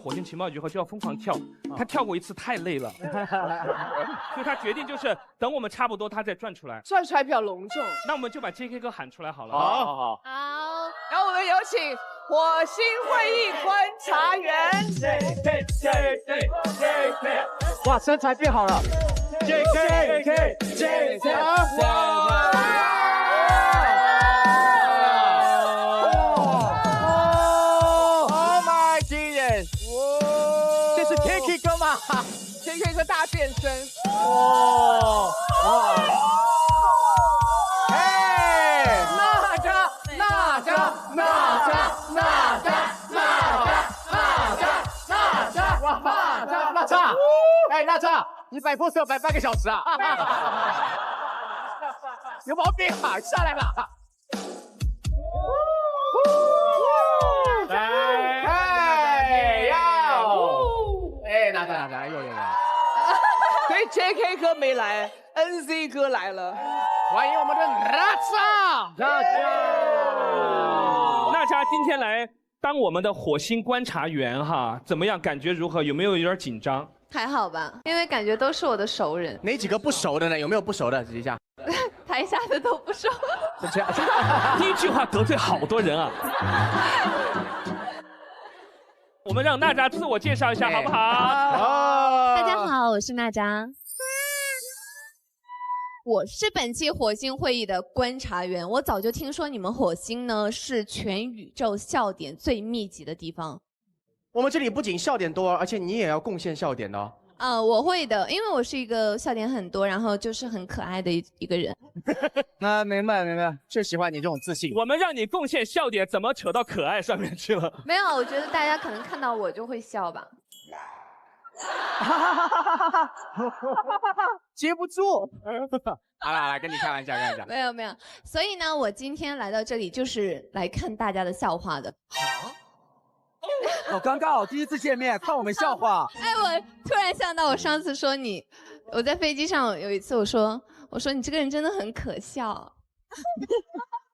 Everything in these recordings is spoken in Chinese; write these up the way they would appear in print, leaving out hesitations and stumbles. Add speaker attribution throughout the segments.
Speaker 1: 火星情报局后就要疯狂跳，他跳过一次太累了，所以他决定就是等我们差不多他再转出来。
Speaker 2: 转出来比较隆重。
Speaker 1: 那我们就把 JK 哥喊出来好了。
Speaker 2: 好。然后我们有请火星会议观察员 JK。
Speaker 3: 哇，身材变好了。JK。KK 哥吗
Speaker 2: ？KK 哥大变身。
Speaker 3: 哎，
Speaker 2: 娜扎，
Speaker 3: 哎，娜扎，你摆 pose 要摆半个小时啊？有毛病啊！下来吧。哪有。
Speaker 2: 所以 JK 哥没来 ，NZ 哥来了。
Speaker 3: 欢迎我们的娜
Speaker 1: 扎今天来当我们的火星观察员哈，怎么样？感觉如何？有没有点紧张？
Speaker 4: 还好吧，因为感觉都是我的熟人。
Speaker 3: 哪几个不熟的呢？有没有不熟的？指一下。
Speaker 4: 台下的都不熟。
Speaker 1: 第一句话得罪好多人啊。我们让娜扎自我介绍一下，好不好？
Speaker 4: 大家好，我是娜扎。我是本期火星会议的观察员。我早就听说你们火星呢是全宇宙笑点最密集的地方。
Speaker 3: 我们这里不仅笑点多，而且你也要贡献笑点的哦。
Speaker 4: 我会的，因为我是一个笑点很多，然后就是很可爱的一个人。
Speaker 3: 那明白，就喜欢你这种自信。
Speaker 1: 我们让你贡献笑点，怎么扯到可爱上面去了？
Speaker 4: 没有，我觉得大家可能看到我就会笑吧。
Speaker 3: 接不住。来跟你开玩笑，
Speaker 4: 没有。所以呢，我今天来到这里就是来看大家的笑话的。
Speaker 3: 好尴尬哦，第一次见面看我们笑话。
Speaker 4: 哎，我突然想到我上次说你，我在飞机上有一次我说你这个人真的很可笑。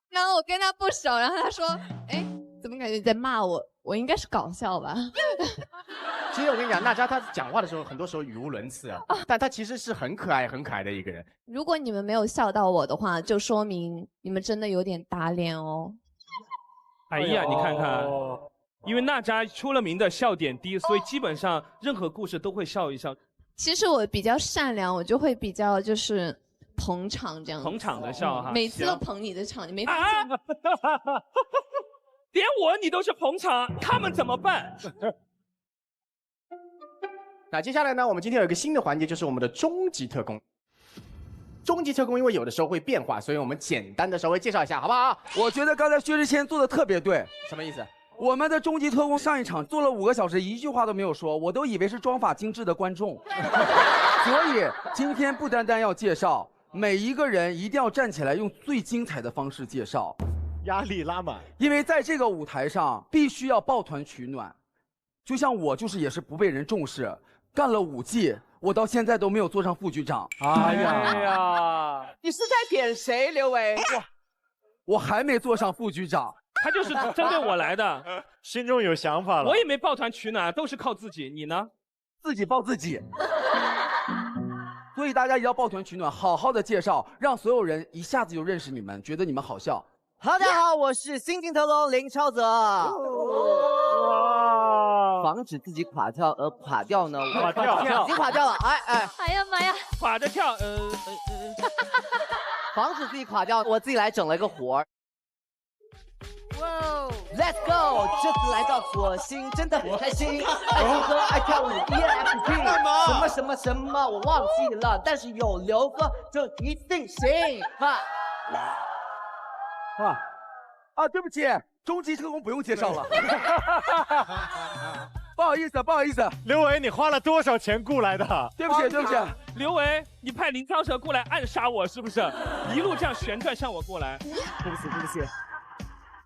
Speaker 4: 然后我跟他不熟，然后他说，哎，怎么感觉你在骂我？我应该是搞笑吧？
Speaker 3: 其实我跟你讲，娜扎她讲话的时候，很多时候语无伦次啊，但她其实是很可爱的一个人。
Speaker 4: 如果你们没有笑到我的话，就说明你们真的有点打脸哦。
Speaker 1: 哎呀，你看看。因为娜扎出了名的笑点低，所以基本上任何故事都会笑一笑。
Speaker 4: 其实我比较善良，我就会比较就是捧场这样。
Speaker 1: 捧场的笑哈，
Speaker 4: 每次都捧你的场，你没发现吗？
Speaker 1: 连我你都是捧场，他们怎么办？
Speaker 3: 那接下来呢，我们今天有一个新的环节，就是我们的终极特工。终极特工因为有的时候会变化，所以我们简单的稍微介绍一下，好不好？
Speaker 5: 我觉得刚才薛之谦做的特别对。
Speaker 3: 什么意思？
Speaker 5: 我们的终极特工上一场做了5个小时，一句话都没有说，我都以为是妆法精致的观众。所以今天不单单要介绍，每一个人一定要站起来，用最精彩的方式介绍，
Speaker 6: 压力拉满。
Speaker 5: 因为在这个舞台上必须要抱团取暖。就像我也是不被人重视，干了5季，我到现在都没有做上副局长。
Speaker 3: 哎呀，
Speaker 2: 你是在点谁，刘维？
Speaker 5: 我还没做上副局长。
Speaker 1: 他就是针对我来的，
Speaker 6: 心中有想法了。
Speaker 1: 我也没抱团取暖，都是靠自己。你呢？
Speaker 5: 自己抱自己。所以大家一定要抱团取暖，好好的介绍，让所有人一下子就认识你们，觉得你们好笑。
Speaker 7: 大家好，我是新晋特工林超泽。防止自己垮掉而垮掉呢？
Speaker 6: 垮掉，
Speaker 7: 已经垮掉了。
Speaker 4: 哎呀妈呀！
Speaker 1: 垮着跳，
Speaker 7: 防止自己垮掉，我自己来整了一个活儿。Let's go！ 这次来到火星真的很开心，爱唱歌爱跳舞 ，ENFP 什么我忘记了，但是有刘哥就一定行
Speaker 5: 对不起，终极特工不用介绍了。不好意思，
Speaker 6: 刘维，你花了多少钱雇来的？
Speaker 5: 对不起。
Speaker 1: 刘维，你派林苍蛇过来暗杀我是不是？一路这样旋转向我过来。
Speaker 5: 对不起。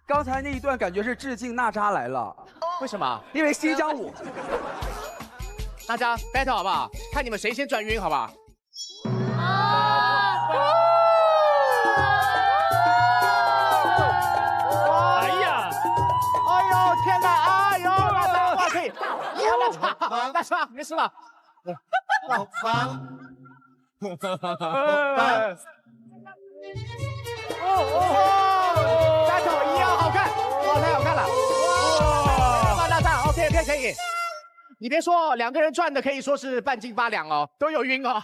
Speaker 5: 刚才那一段感觉是致敬娜扎来了。
Speaker 3: 为什么？
Speaker 5: 因为新疆舞。
Speaker 3: 大家 battle 好不好？看你们谁先转晕，好不好？
Speaker 1: 哎呀！
Speaker 3: 哎呦天哪！哎呦，哇可以！那啥，没事了。
Speaker 8: 好烦。
Speaker 3: 三头一样好看，哇，太好看了！哇，大赞 ，OK， 可以。你别说，两个人转的可以说是半斤八两哦，都有晕哦。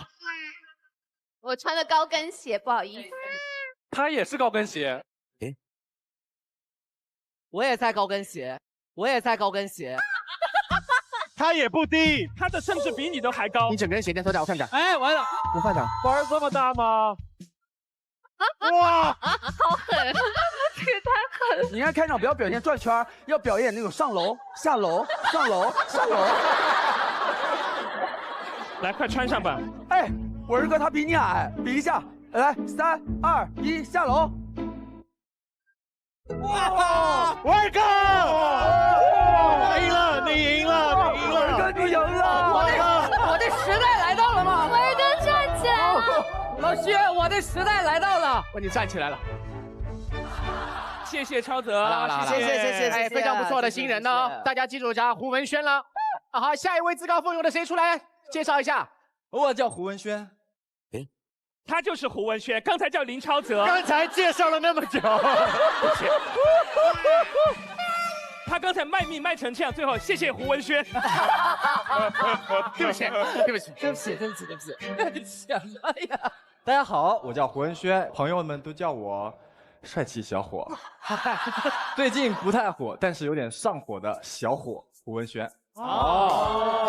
Speaker 4: 我穿的高跟鞋，不好意思。
Speaker 1: 他也是高跟鞋。
Speaker 7: 我也在高跟鞋，我也在高跟鞋。
Speaker 6: 他也不低，
Speaker 1: 他的甚至比你都还高。
Speaker 3: 你整个人鞋垫脱掉，我看看。
Speaker 6: 哎，完了，
Speaker 3: 不换的。
Speaker 6: 玩这么大吗？哇，
Speaker 4: 好狠，这个太狠了。
Speaker 5: 你看开场不要表现转圈，要表演那种上楼、下楼、上楼、上楼。
Speaker 1: 来，快穿上吧。
Speaker 5: 哎，我儿哥他比你矮，比一下。来，3、2、1，下楼。
Speaker 6: 哇，威哥，赢了，你赢了，你赢了，
Speaker 5: 儿哥你赢了。
Speaker 7: 我的时代来到了吗？
Speaker 4: 威哥站起来了。
Speaker 7: 老薛，我的时代来到了。
Speaker 3: 哇，你站起来了。
Speaker 1: 谢谢超泽，
Speaker 3: 好了，
Speaker 7: 谢，
Speaker 3: 哎，非常不错的新人呢，大家记住叫胡文轩了。好，下一位自告奋勇的谁出来介绍一下？
Speaker 8: 我叫胡文轩。
Speaker 1: 他就是胡文轩，刚才叫林超泽。
Speaker 6: 刚才介绍了那么久，
Speaker 1: 他刚才卖命卖成这样，最后谢谢胡文轩。
Speaker 3: 对不起。
Speaker 7: 什么呀？
Speaker 8: 大家好，我叫胡文轩，朋友们都叫我帅气小伙。最近不太火，但是有点上火的小伙胡文轩。
Speaker 3: 好，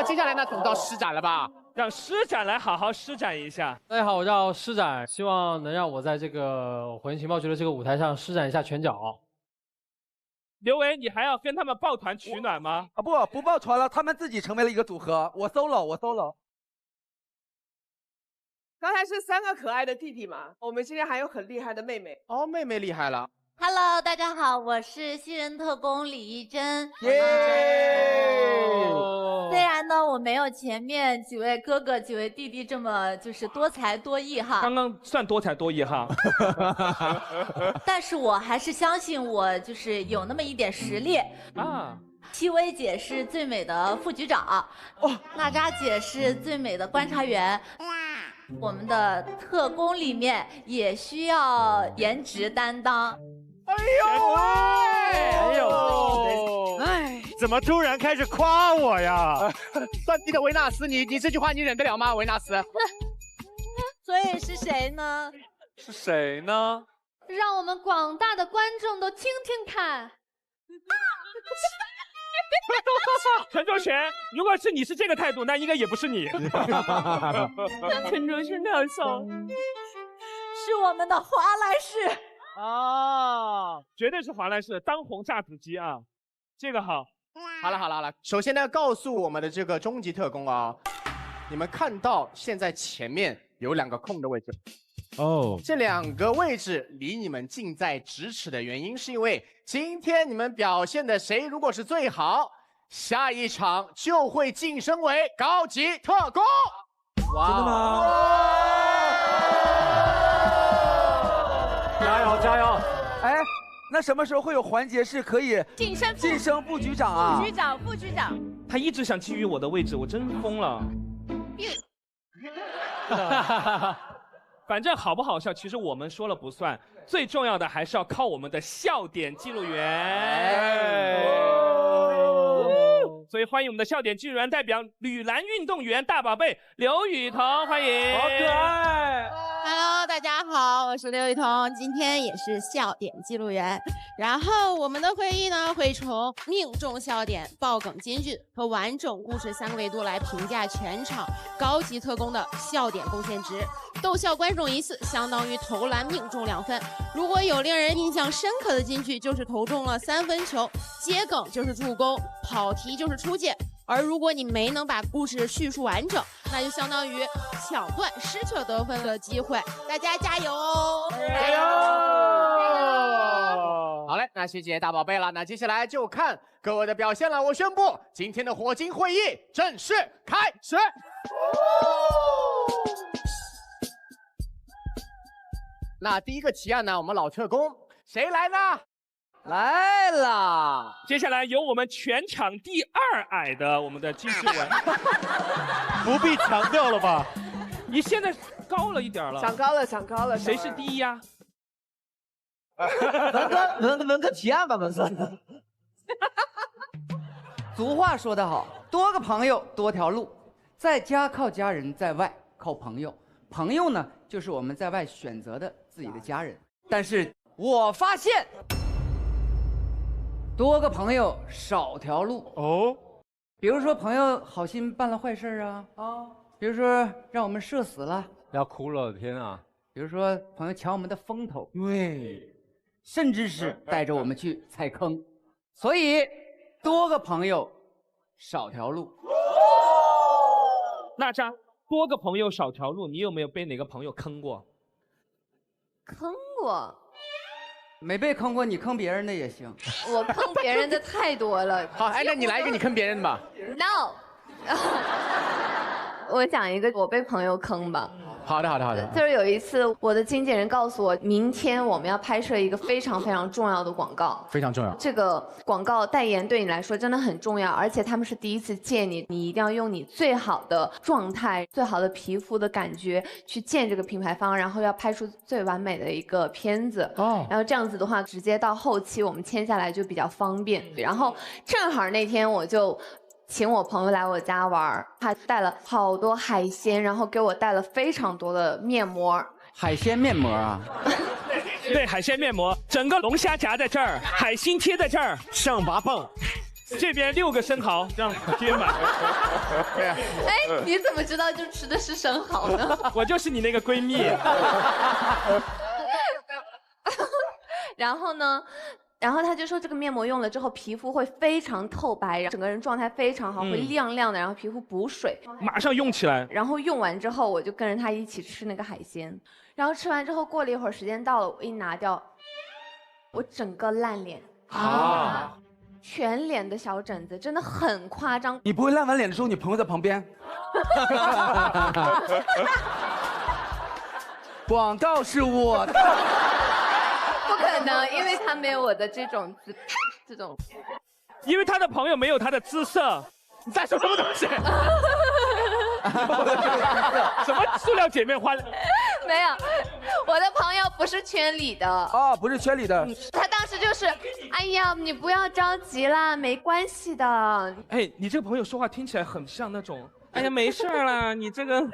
Speaker 3: 接下来呢，总到施展了吧？
Speaker 1: 让施展来好好施展一下。
Speaker 9: 大家好，我叫施展，希望能让我在这个火焰情报局的这个舞台上施展一下拳脚。
Speaker 1: 刘维，你还要跟他们抱团取暖吗？
Speaker 5: 啊不抱团了，他们自己成为了一个组合。我 solo。
Speaker 2: 刚才是3个可爱的弟弟嘛，我们今天还有很厉害的妹妹。
Speaker 3: 哦，妹妹厉害了。
Speaker 4: Hello， 大家好，我是新人特工李一珍。虽然呢，我没有前面几位哥哥、几位弟弟这么就是多才多艺哈，
Speaker 1: 刚刚算多才多艺哈，
Speaker 4: 但是我还是相信我就是有那么一点实力
Speaker 1: 啊。
Speaker 4: 戚薇姐是最美的副局长，娜扎姐是最美的观察员。我们的特工里面也需要颜值担当。
Speaker 6: 哎，怎么突然开始夸我呀？
Speaker 3: 断臂的维纳斯，你这句话你忍得了吗？维纳斯。
Speaker 4: 所以是谁呢？
Speaker 1: 是谁呢？
Speaker 4: 让我们广大的观众都听听看。
Speaker 1: 陈卓璇，如果是你是这个态度，那应该也不是你。
Speaker 4: 陈卓璇太好笑了，是我们的华莱士
Speaker 1: 啊，绝对是华莱士当红炸子鸡啊，这个好。
Speaker 3: 好了，首先呢，告诉我们的这个终极特工啊，你们看到现在前面有2个空的位置。这2个位置离你们近在咫尺的原因，是因为今天你们表现的谁如果是最好，下一场就会晋升为高级特工。
Speaker 8: 哇，真的吗？
Speaker 6: 加油！
Speaker 5: 哎，那什么时候会有环节是可以晋升副局长啊？
Speaker 4: 副局长。
Speaker 1: 他一直想觊觎我的位置，我真疯了。反正好不好笑，其实我们说了不算，最重要的还是要靠我们的笑点记录员。所以欢迎我们的笑点记录员代表女篮运动员大宝贝刘雨桐，欢迎。
Speaker 6: 好可爱。
Speaker 10: Hello， 大家好，我是刘雨桐，今天也是笑点记录员。然后我们的会议呢，会从命中笑点、爆梗金句和完整故事3个维度来评价全场高级特工的笑点贡献值。逗笑观众1次，相当于投篮命中2分。如果有令人印象深刻的金句，就是投中了3分球；接梗就是助攻，跑题就是出界。而如果你没能把故事叙述完整，那就相当于抢断，失去了得分的机会。大家加油哦！
Speaker 3: 加油！好嘞，那谢谢大宝贝了。那接下来就看各位的表现了。我宣布今天的火金会议正式开始。那第一个提案呢，我们老特工谁来呢？
Speaker 5: 来啦！
Speaker 1: 接下来由我们全场第2矮的我们的金志文，
Speaker 6: 不必强调了吧？
Speaker 1: 你现在高了一点了，
Speaker 2: 长高了，长高了。
Speaker 1: 谁是第1呀？
Speaker 7: 文科提案吧，文科。
Speaker 5: 俗话说得好，多个朋友多条路，在家靠家人，在外靠朋友。朋友呢，就是我们在外选择的自己的家人。但是我发现，多个朋友少条路哦。比如说，朋友好心办了坏事啊，比如说让我们社死了，
Speaker 9: 要哭了，天啊！
Speaker 5: 比如说朋友抢我们的风头，对，甚至是带着我们去踩坑。所以，多个朋友少条路。
Speaker 1: 娜扎，多个朋友少条路，你有没有被哪个朋友坑过？
Speaker 4: 坑过？
Speaker 5: 没被坑过，你坑别人的也行。
Speaker 4: 我坑别人的太多了。
Speaker 3: 好，哎，那你来一个你坑别人的吧。
Speaker 4: No 。我讲一个我被朋友坑吧。
Speaker 3: 好的，好的，好的。
Speaker 4: 就是有一次，我的经纪人告诉我，明天我们要拍摄一个非常非常重要的广告，
Speaker 3: 非常重要。
Speaker 4: 这个广告代言对你来说真的很重要，而且他们是第一次见你，你一定要用你最好的状态、最好的皮肤的感觉去见这个品牌方，然后要拍出最完美的一个片子。然后这样子的话，直接到后期我们签下来就比较方便。然后正好那天我就请我朋友来我家玩，他带了好多海鲜，然后给我带了非常多的面膜。
Speaker 5: 海鲜面膜啊？
Speaker 1: 对，海鲜面膜，整个龙虾夹在这儿，海星贴在这儿，
Speaker 6: 上拔棒，
Speaker 1: 这边6个生蚝这样贴满。
Speaker 4: 哎，你怎么知道就吃的是生蚝呢？
Speaker 1: 我就是你那个闺蜜。
Speaker 4: 然后呢？然后他就说这个面膜用了之后，皮肤会非常透白，整个人状态非常好，会亮亮的，然后皮肤补水，
Speaker 1: 马上用起来。
Speaker 4: 然后用完之后，我就跟着他一起吃那个海鲜，然后吃完之后，过了一会儿时间到了，我一拿掉，我整个烂脸啊，全脸的小疹子，真的很夸张。
Speaker 5: 你不会烂完脸的时候，你朋友在旁边？广告是我的。
Speaker 4: 不可能，因为他没有我的这种，
Speaker 1: 因为他的朋友没有他的姿色。你在说什么东西？什么塑料姐妹花？
Speaker 4: 没有，我的朋友不是圈里的
Speaker 5: 哦，不是圈里的。
Speaker 4: 他当时就是，哎呀，你不要着急啦，没关系的。
Speaker 1: 哎，你这个朋友说话听起来很像那种，哎呀，没事啦，你这个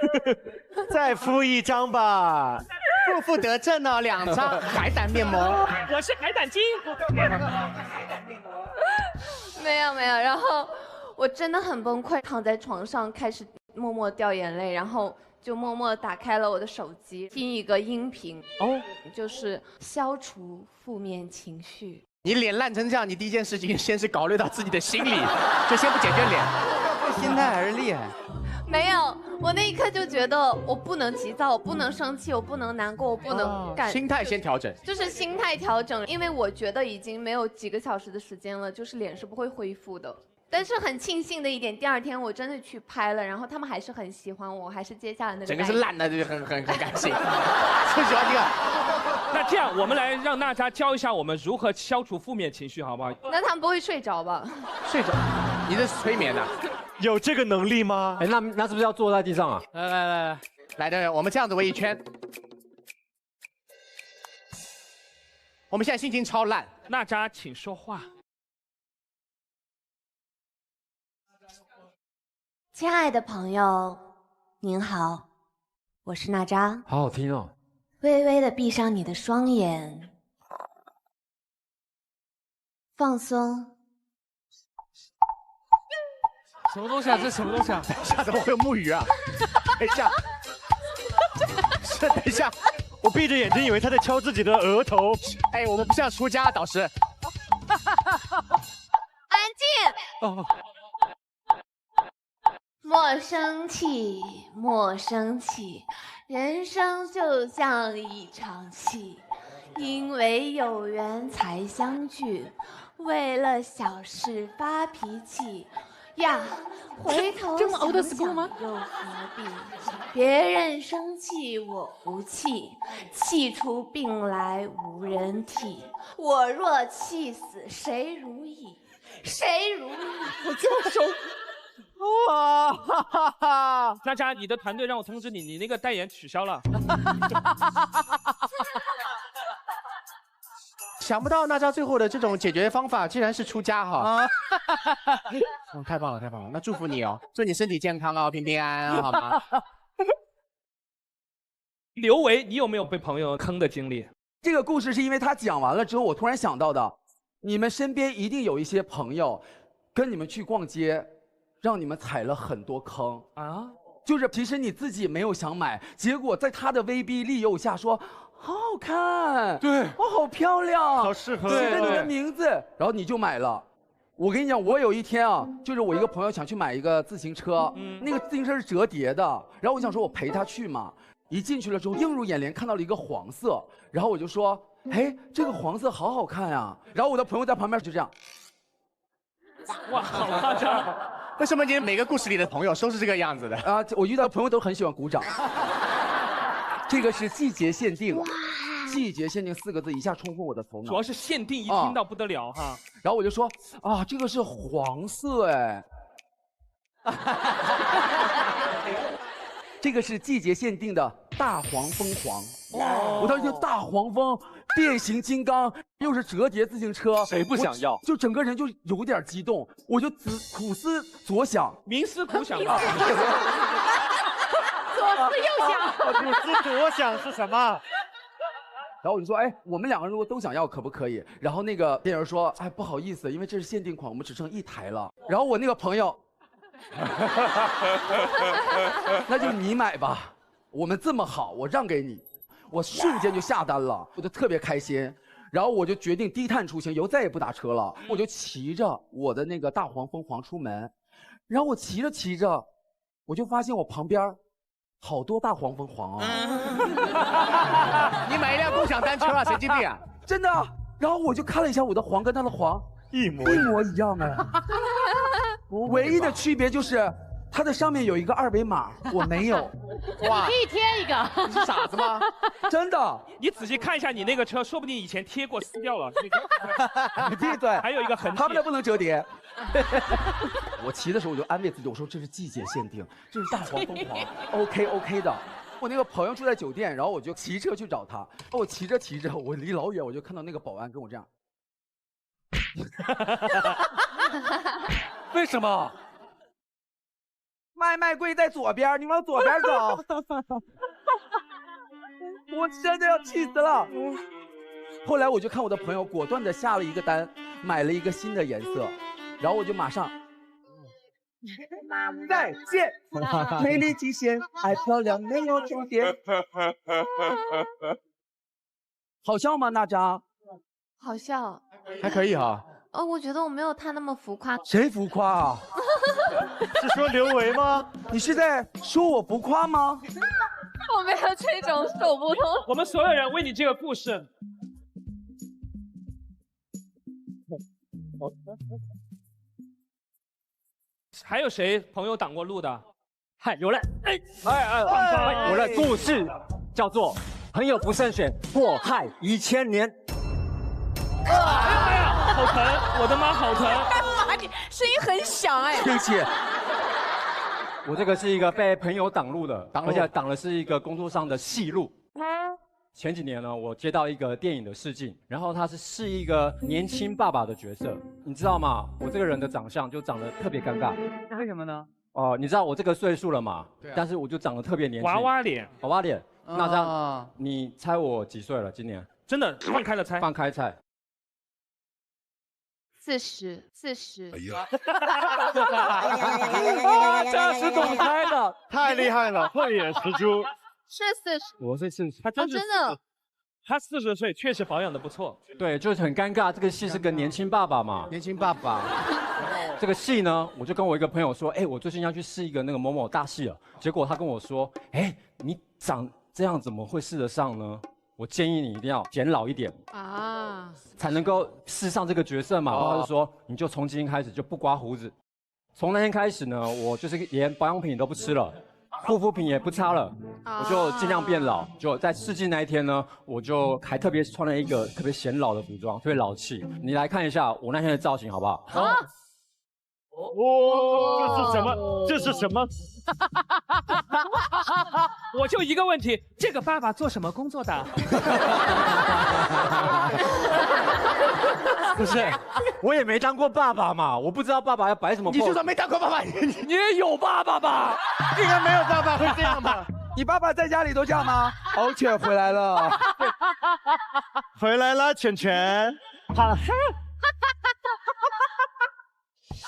Speaker 6: 再敷一张吧。
Speaker 3: 负负得正哦，2张海胆面膜。
Speaker 1: 我是海胆精。
Speaker 4: 没有，然后我真的很崩溃，躺在床上开始默默掉眼泪，然后就默默打开了我的手机，听一个音频就是消除负面情绪。
Speaker 3: 你脸烂成这样，你第一件事情先是考虑到自己的心理，就先不解决脸。
Speaker 5: 这心态还是厉害。
Speaker 4: 没有，我那一刻就觉得我不能急躁，我不能生气，我不能难过，我不能干。
Speaker 3: 心态先调整，
Speaker 4: 就是心态调整，因为我觉得已经没有几个小时的时间了，就是脸是不会恢复的。但是很庆幸的一点，第2天我真的去拍了，然后他们还是很喜欢我，还是接下了那个。
Speaker 3: 整个是烂的，就很感性，最喜欢这个。
Speaker 1: 那这样，我们来让娜扎教一下我们如何消除负面情绪，好不好？
Speaker 4: 那他们不会睡着吧？
Speaker 3: 睡着？你这是催眠的？
Speaker 6: 有这个能力吗？
Speaker 9: 哎，那是不是要坐在地上啊？
Speaker 3: 来的，我们这样子围一圈。我们现在心情超烂，
Speaker 1: 娜扎请说话。
Speaker 4: 亲爱的朋友，您好，我是娜扎。
Speaker 9: 好好听哦。
Speaker 4: 微微的闭上你的双眼，放松。
Speaker 9: 什么东西啊？这是什么东西啊？
Speaker 3: 等一下，怎么会有木鱼啊？等一下，等一下，
Speaker 6: 我闭着眼睛以为他在敲自己的额头。
Speaker 3: 哎，我们不是要出家，导师。
Speaker 4: 安静。哦。莫生气，莫生气，人生就像一场戏，因为有缘才相聚，为了小事发脾气呀，回头
Speaker 11: 这么 old school 吗？
Speaker 4: 又何必？别人生气我不气，气出病来无人替。我若气死谁如意？谁如意？
Speaker 11: 我这么熟。
Speaker 3: 哇哈哈哈！
Speaker 1: 娜扎，你的团队让我通知你，你那个代言取消了。
Speaker 3: 想不到娜扎最后的这种解决方法竟然是出家哈！太棒了，太棒了！那祝福你哦，祝你身体健康哦，平平安安，好吗？
Speaker 1: 刘维，你有没有被朋友坑的经历？
Speaker 5: 这个故事是因为他讲完了之后，我突然想到的。你们身边一定有一些朋友，跟你们去逛街，让你们踩了很多坑啊。就是其实你自己没有想买，结果在他的威逼利诱下说。好好看，对，哦，好漂亮，
Speaker 6: 好适合，
Speaker 5: 写着你的名字，然后你就买了。我跟你讲，我有一天啊，就是我一个朋友想去买一个自行车，那个自行车是折叠的，然后我想说我陪他去嘛，一进去了之后映入眼帘看到了一个黄色，然后我就说，哎，这个黄色好好看呀，然后我的朋友在旁边就这样，
Speaker 1: 哇，好夸张。
Speaker 3: 为什么你每个故事里的朋友都是这个样子的
Speaker 5: 啊？我遇到的朋友都很喜欢鼓掌。这个是季节限定，季节限定4个字一下冲昏我的头脑。
Speaker 1: 主要是限定，一听到不得了哈。
Speaker 5: 然后我就说啊，这个是黄色哎，这个是季节限定的大黄蜂黄。我当时就大黄蜂，变形金刚，又是折叠自行车，
Speaker 6: 谁不想要？
Speaker 5: 就整个人就有点激动，我就苦思左想，
Speaker 1: 冥思苦想啊。
Speaker 11: 左思右想，
Speaker 6: 苦思左想是什么？
Speaker 5: 然后我就说，哎，我们2个人如果都想要，可不可以？然后那个店员说，哎，不好意思，因为这是限定款，我们只剩1台了。然后我那个朋友，那就你买吧，我们这么好，我让给你。我瞬间就下单了，我就特别开心。然后我就决定低碳出行，以后再也不打车了。我就骑着我的那个大黄蜂黄出门，然后我骑着骑着，我就发现我旁边。好多大黄蜂黄啊！
Speaker 3: 你买一辆共享单车啊，神经病啊！
Speaker 5: 真的。然后我就看了一下我的黄跟他的黄一模一样哎，唯一的区别就是它的上面有一个2维码，我没有。
Speaker 11: 哇，可以贴一个。
Speaker 3: 你是傻子吗？
Speaker 5: 真的。
Speaker 1: 你仔细看一下你那个车，说不定以前贴过撕掉了。
Speaker 5: 闭嘴。
Speaker 1: 还有一个痕迹。
Speaker 5: 他们的不能折叠。我骑的时候我就安慰自己，我说这是季节限定，这是大黄蜂黄，OK 的。我那个朋友住在酒店，然后我就骑车去找他。我骑着骑着，我离老远我就看到那个保安跟我这样。
Speaker 6: 为什么？
Speaker 5: 麦贵在左边，你往左边走。我真的要气死了。后来我就看我的朋友果断的下了一个单，买了一个新的颜色。然后我就马上再见，美丽极限，爱漂亮没有终点。好笑吗？娜扎？
Speaker 4: 好笑，
Speaker 3: 还可以哈。
Speaker 4: 哦，我觉得我没有他那么浮夸。
Speaker 5: 谁浮夸啊？
Speaker 6: 是说刘维吗？
Speaker 5: 你是在说我浮夸吗？
Speaker 4: 我没有这种手不通。
Speaker 1: 我们所有人为你这个故事。还有谁朋友挡过路的？
Speaker 6: 嗨，有了！我的故事叫做《朋友不慎选，祸害1000年》。
Speaker 1: 哎呀，好疼！我的妈，好疼！
Speaker 11: 干嘛？你声音很响哎。
Speaker 5: 对不起。
Speaker 6: 我这个是一个被朋友挡路的，而且挡的是一个工作上的戏路。前几年呢，我接到一个电影的试镜，然后他是试一个年轻爸爸的角色，你知道吗？我这个人的长相就长得特别尴尬。
Speaker 7: 为什么呢？
Speaker 6: 哦，你知道我这个岁数了嘛？对啊。但是我就长得特别年轻。
Speaker 1: 娃娃脸。
Speaker 6: 娃娃脸。那这样，你猜我几岁了？今年？
Speaker 1: 真的放开了猜。
Speaker 6: 放开猜。
Speaker 4: 40。
Speaker 6: 哎呀！这是懂猜的，太厉害了，慧眼识珠。
Speaker 4: 是40。
Speaker 6: 我是40，
Speaker 1: 他真
Speaker 4: 的，
Speaker 1: 他40岁，确实保养的不错。
Speaker 6: 对，就是很尴尬。这个戏是个年轻爸爸嘛。
Speaker 3: 年轻爸爸。
Speaker 6: 这个戏呢，我就跟我一个朋友说，哎，我最近要去试一个那个某某大戏了。结果他跟我说，哎，你长这样怎么会试得上呢？我建议你一定要减老一点啊，才能够试上这个角色嘛。然后他就说，你就从今天开始就不刮胡子，从那天开始呢，我就是连保养品都不吃了，护肤品也不擦了，我就尽量变老。就在试镜那一天呢，我就还特别穿了一个特别显老的服装，特别老气。你来看一下我那天的造型好不好？
Speaker 11: 啊！
Speaker 1: 这是什么？这是什么？我就一个问题，这个爸爸做什么工作的？
Speaker 6: 不是，我也没当过爸爸嘛，我不知道爸爸要摆什么 pose。
Speaker 3: 你就算没当过爸爸，
Speaker 5: 你也有爸爸吧？
Speaker 3: 应该没有爸爸会这样吧？
Speaker 5: 你爸爸在家里都这样吗？敖犬回来了，
Speaker 12: 回来了，犬犬。好。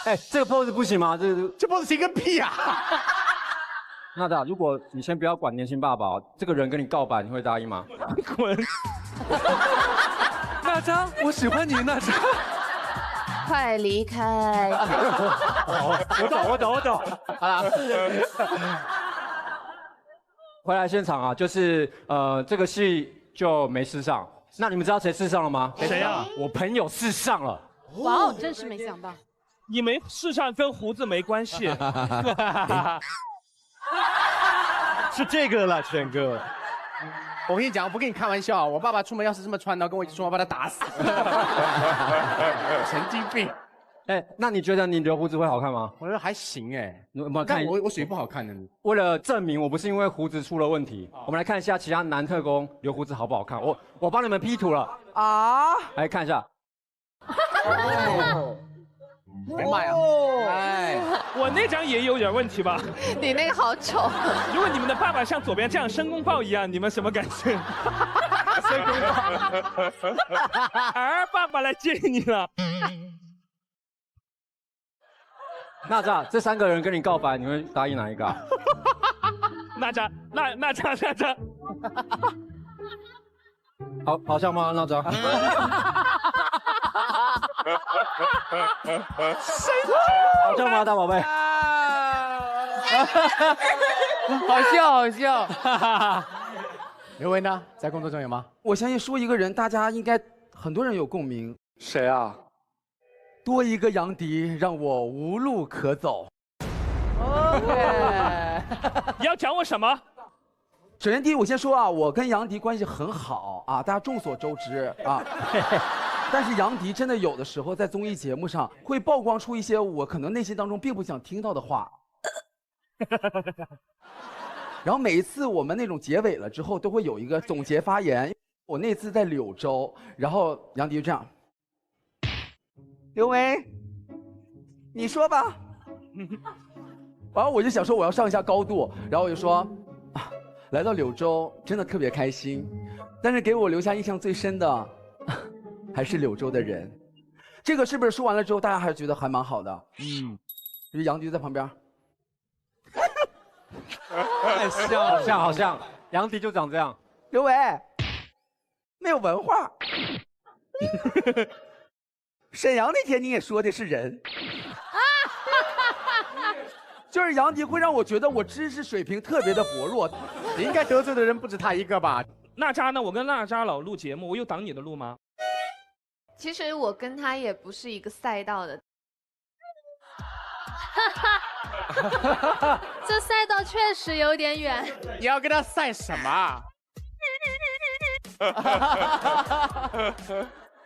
Speaker 6: 哎，这个 pose 不行吗？
Speaker 3: 这 pose 行个屁啊！
Speaker 6: 娜娜，如果你先不要管年轻爸爸，这个人跟你告白，你会答应吗？
Speaker 1: 滚！
Speaker 5: 娜扎，我喜欢你，娜扎。
Speaker 10: 快离开！
Speaker 6: 我懂。好了，回来现场啊，就是这个戏就没试上。那你们知道谁试上了吗？
Speaker 1: 谁啊？
Speaker 6: 我朋友试上了。
Speaker 11: 哇哦，真是没想到。
Speaker 1: 你没试上跟胡子没关系。
Speaker 12: 是这个了，全哥。
Speaker 3: 我跟你讲，我不跟你开玩笑，我爸爸出门要是这么穿，然后跟我一起说，我把他打死。神经病。
Speaker 6: 哎，那你觉得你留胡子会好看吗？
Speaker 3: 我觉得还行哎。
Speaker 6: 但
Speaker 3: 我属于不好看的。
Speaker 6: 为了证明我不是因为胡子出了问题，我们来看一下其他男特工留胡子好不好看。我帮你们 P 图了啊，来看一下。
Speaker 3: 哎妈呀！哎，
Speaker 1: 我那张也有点问题吧？
Speaker 4: 你那个好丑。
Speaker 1: 如果你们的爸爸像左边这样申公豹一样，你们什么感觉？申公豹。爸爸来接你了。
Speaker 6: 娜扎，这3个人跟你告白，你会答应哪一个？
Speaker 1: 娜扎。
Speaker 6: 好像吗？娜扎。好像吗，大宝贝？
Speaker 7: 好笑。
Speaker 3: 刘维呢？在工作中有吗？
Speaker 5: 我相信说一个人，大家应该很多人有共鸣。
Speaker 8: 谁啊？
Speaker 5: 多一个杨迪，让我无路可走。
Speaker 1: 你要讲我什么？
Speaker 5: 首先第一，我先说啊，我跟杨迪关系很好啊，大家众所周知啊。但是杨迪真的有的时候在综艺节目上会曝光出一些我可能内心当中并不想听到的话。然后每一次我们那种结尾了之后，都会有一个总结发言。我那次在柳州，然后杨迪就这样。刘维，你说吧。然后我就想说我要上一下高度，然后我就说，来到柳州真的特别开心，但是给我留下印象最深的还是柳州的人。这个是不是说完了之后大家还是觉得还蛮好的？就是杨迪在旁边，
Speaker 6: 好像，杨迪就长这样。
Speaker 5: 刘维，没有文化。沈阳那天你也说的是人，就是杨迪会让我觉得我知识水平特别的薄弱。
Speaker 3: 你应该得罪的人不止他一个吧？
Speaker 1: 娜扎呢？我跟娜扎老录节目，我有挡你的路吗？
Speaker 4: 其实我跟他也不是一个赛道的。
Speaker 11: 这赛道确实有点远。
Speaker 3: 你要跟他赛什么？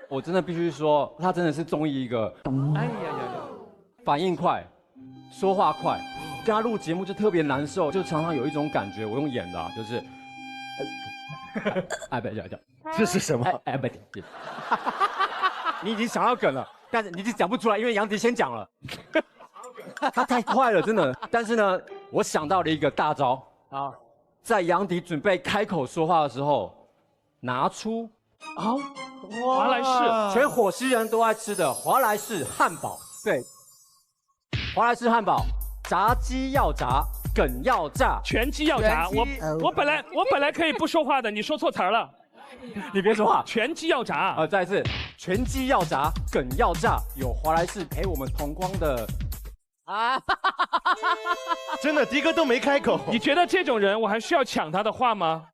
Speaker 6: 我真的必须说，他真的是综艺一个，哎呀，反应快，说话快，跟他录节目就特别难受，就常常有一种感觉，我用演的啊，就是，哎，不要，
Speaker 12: 这是什么？
Speaker 6: 哎，不，你已经想到梗了，但是你就讲不出来，因为杨迪先讲了，他太快了，真的。但是呢，我想到了一个大招啊，在杨迪准备开口说话的时候，拿出华莱士，全火星人都爱吃的华莱士汉堡。对，华莱士汉堡，炸鸡要炸，梗要炸，
Speaker 1: 全鸡要炸。我本来可以不说话的，你说错词儿了。
Speaker 6: 你别说话，
Speaker 1: 全鸡要炸。
Speaker 6: 再一次，全鸡要炸，梗要炸，有华莱士陪我们同光的。
Speaker 12: 真的，迪哥都没开口。
Speaker 1: 你觉得这种人，我还需要抢他的话吗？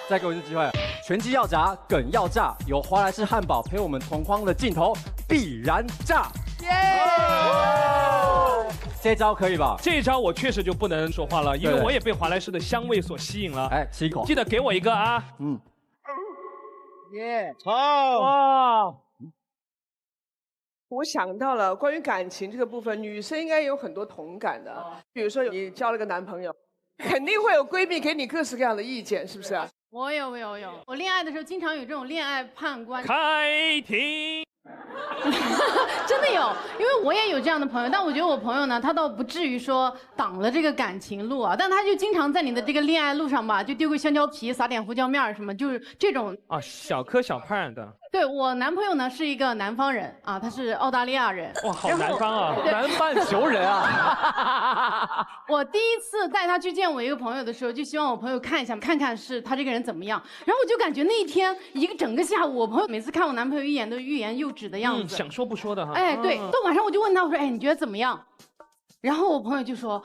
Speaker 6: 再给我一次机会，全鸡要炸，梗要炸，有华莱士汉堡陪我们同框的镜头必然炸。耶！这招可以吧？
Speaker 1: 这一招我确实就不能说话了，因为
Speaker 6: 对
Speaker 1: 我也被华莱士的香味所吸引了。
Speaker 6: 哎，吃一口。
Speaker 1: 记得给我一个啊。
Speaker 6: 嗯。
Speaker 2: 耶！
Speaker 12: 好
Speaker 1: 哇！
Speaker 2: 我想到了关于感情这个部分，女生应该有很多同感的。比如说你交了个男朋友，肯定会有闺蜜给你各式各样的意见，是不是啊？
Speaker 11: 我有，我恋爱的时候经常有这种恋爱判官。
Speaker 1: 开庭。
Speaker 11: 真的有，因为我也有这样的朋友，但我觉得我朋友呢，他倒不至于说挡了这个感情路啊，但他就经常在你的这个恋爱路上吧，就丢个香蕉皮，撒点胡椒面什么，就是这种
Speaker 1: 啊，小磕小绊的。
Speaker 11: 对，我男朋友呢是一个南方人啊，他是澳大利亚人。
Speaker 1: 哇，好南方啊，
Speaker 5: 南半球人啊。
Speaker 11: 我第一次带他去见我一个朋友的时候，就希望我朋友看一下，看看是他这个人怎么样。然后我就感觉那一天整个下午，我朋友每次看我男朋友一眼都欲言又止的样子，
Speaker 1: 想说不说的哈。
Speaker 11: 哎，对，到晚上我就问他，我说，哎，你觉得怎么样？然后我朋友就说，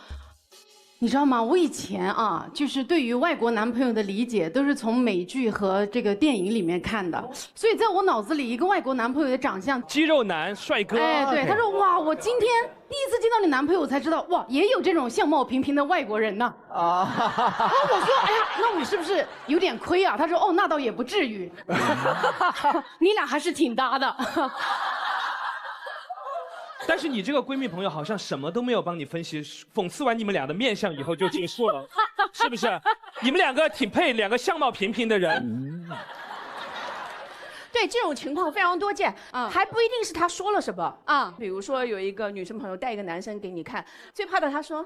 Speaker 11: 你知道吗？我以前啊，就是对于外国男朋友的理解都是从美剧和这个电影里面看的，所以在我脑子里，一个外国男朋友的长相，
Speaker 1: 肌肉男、帅哥。
Speaker 11: 哎，对，他说哇，我今天第一次见到你男朋友，我才知道哇，也有这种相貌平平的外国人呢。啊，然后我说，哎呀，那我是不是有点亏啊？他说，哦，那倒也不至于，你俩还是挺搭的。
Speaker 1: 但是你这个闺蜜朋友好像什么都没有帮你分析，讽刺完你们俩的面相以后就结束了，是不是？你们两个挺配，两个相貌平平的人。
Speaker 13: 对，这种情况非常多见，还不一定是他说了什么啊。比如说有一个女生朋友带一个男生给你看，最怕的他说，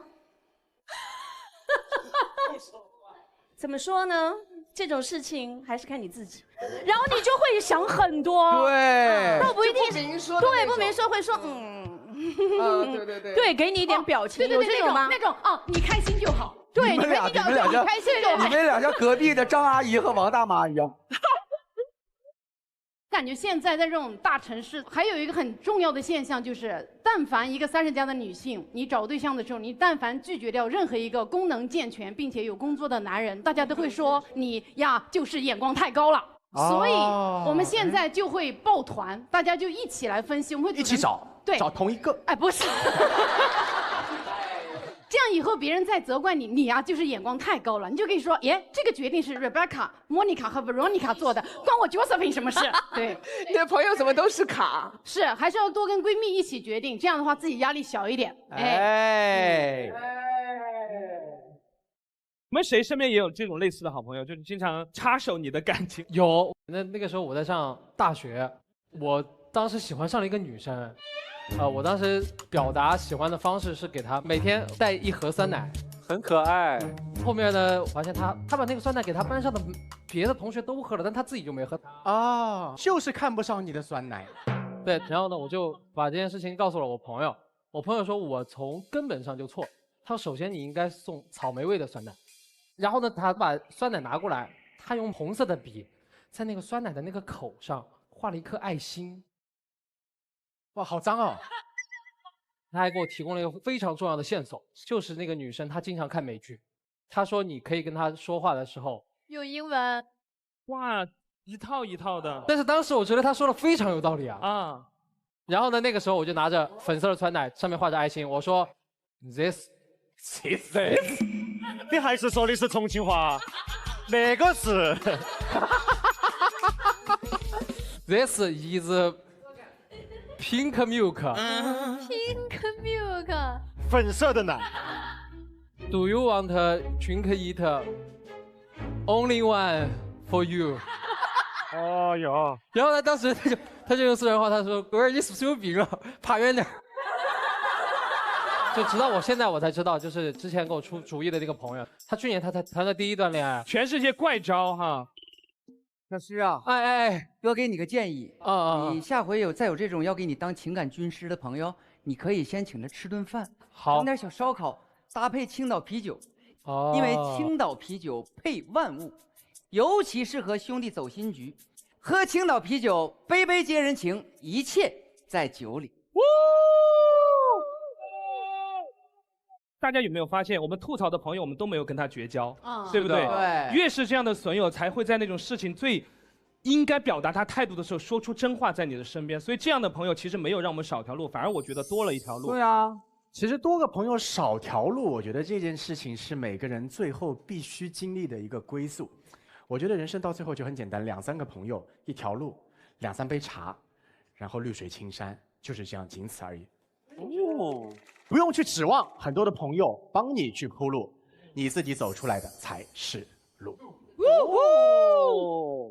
Speaker 13: 怎么说呢？这种事情还是看你自己，然后你就会想很多。
Speaker 5: 对，
Speaker 13: 倒不一定
Speaker 2: 不明说，
Speaker 13: 对，不明说会说
Speaker 2: 对，
Speaker 13: 对，给你一点表情，有这种吗？
Speaker 11: 那种哦，你开心就好。对，
Speaker 5: 你们俩
Speaker 11: 开心就好。
Speaker 5: 你们俩像隔壁的张阿姨和王大妈一样。
Speaker 11: 感觉现在在这种大城市，还有一个很重要的现象就是，但凡一个30加的女性，你找对象的时候，你但凡拒绝掉任何一个功能健全并且有工作的男人，大家都会说你呀就是眼光太高了。所以我们现在就会抱团，大家就一起来分析，我们会
Speaker 3: 一起找，
Speaker 11: 对，
Speaker 3: 找同一个。
Speaker 11: 哎，不是。这样以后别人再责怪你，你呀就是眼光太高了，你就可以说，耶，这个决定是 Rebecca、Monica 和 Veronica 做的，关我 Josephine 什么事？对，
Speaker 2: 你的朋友怎么都是卡？
Speaker 11: 是，还是要多跟闺蜜一起决定，这样的话自己压力小一点。
Speaker 5: 哎，
Speaker 1: 你们谁身边也有这种类似的好朋友，就是经常插手你的感情？
Speaker 9: 有，那个时候我在上大学，我当时喜欢上了一个女生。我当时表达喜欢的方式是给她每天带一盒酸奶，
Speaker 6: 很可爱。
Speaker 9: 后面呢，我发现她把那个酸奶给她班上的别的同学都喝了，但她自己就没喝。
Speaker 3: 啊，就是看不上你的酸奶。
Speaker 9: 对，然后呢，我就把这件事情告诉了我朋友。我朋友说我从根本上就错。他说首先你应该送草莓味的酸奶，然后呢，他把酸奶拿过来，他用红色的笔在那个酸奶的那个口上画了一颗爱心。
Speaker 3: 哇，好脏哦！
Speaker 9: 他还给我提供了一个非常重要的线索，就是那个女生她经常看美剧，她说你可以跟她说话的时候
Speaker 11: 用英文。
Speaker 1: 哇，一套一套的。
Speaker 9: 但是当时我觉得她说的非常有道理啊。然后呢，那个时候我就拿着粉色的酸奶，上面画着爱心，我说 this，
Speaker 12: 你还是说的是重庆话，那个是
Speaker 9: this is pink milk。Pink
Speaker 11: milk。
Speaker 12: 粉色的奶。
Speaker 9: Do you want drink it? Only one for you。
Speaker 12: 哦哟。
Speaker 9: 然后呢，当时他就用四川话，他说：“哥儿，你是不是有病啊？爬远点。”就直到我现在我才知道，就是之前给我出主意的那个朋友，他去年他才谈的第一段恋爱。
Speaker 1: 全世界怪招哈。
Speaker 5: 小诗啊，
Speaker 9: 哎，
Speaker 5: 哥给你个建议你下回再有这种要给你当情感军师的朋友，你可以先请他吃顿饭，
Speaker 9: 好，
Speaker 5: 整点小烧烤，搭配青岛啤酒，因为青岛啤酒配万物，尤其适合兄弟走心局。喝青岛啤酒，杯杯皆人情，一切在酒里。
Speaker 1: 大家有没有发现，我们吐槽的朋友，我们都没有跟他绝交，对不
Speaker 5: 对？
Speaker 1: 对。越是这样的损友，才会在那种事情最应该表达他态度的时候，说出真话在你的身边。所以这样的朋友其实没有让我们少条路，反而我觉得多了一条路。
Speaker 5: 对啊，
Speaker 3: 其实多个朋友少条路，我觉得这件事情是每个人最后必须经历的一个归宿。我觉得人生到最后就很简单，2、3个朋友，一条路，2、3杯茶，然后绿水青山，就是这样，仅此而已。哦，不用去指望很多的朋友帮你去铺路，你自己走出来的才是路。
Speaker 1: 哦，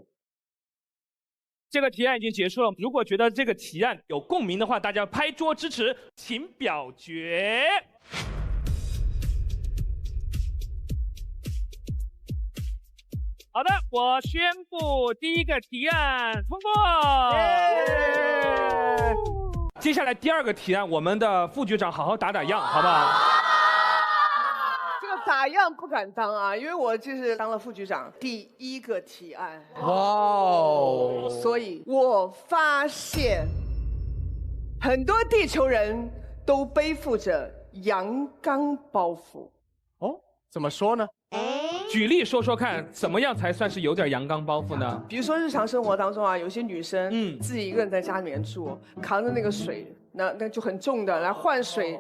Speaker 1: 这个提案已经结束了。如果觉得这个提案有共鸣的话，大家拍桌支持，请表决。好的，我宣布第一个提案通过。接下来第2个提案，我们的副局长好好打样，好不好？
Speaker 2: 这个打样不敢当啊，因为我就是当了副局长，第1个提案。
Speaker 5: 哇哦！
Speaker 2: 所以我发现，很多地球人都背负着阳刚包袱。
Speaker 3: 哦，怎么说呢？
Speaker 1: 举例说说看，怎么样才算是有点阳刚包袱呢？
Speaker 2: 比如说日常生活当中啊，有些女生，自己一个人在家里面住，扛着那个水，那就很重的来换水，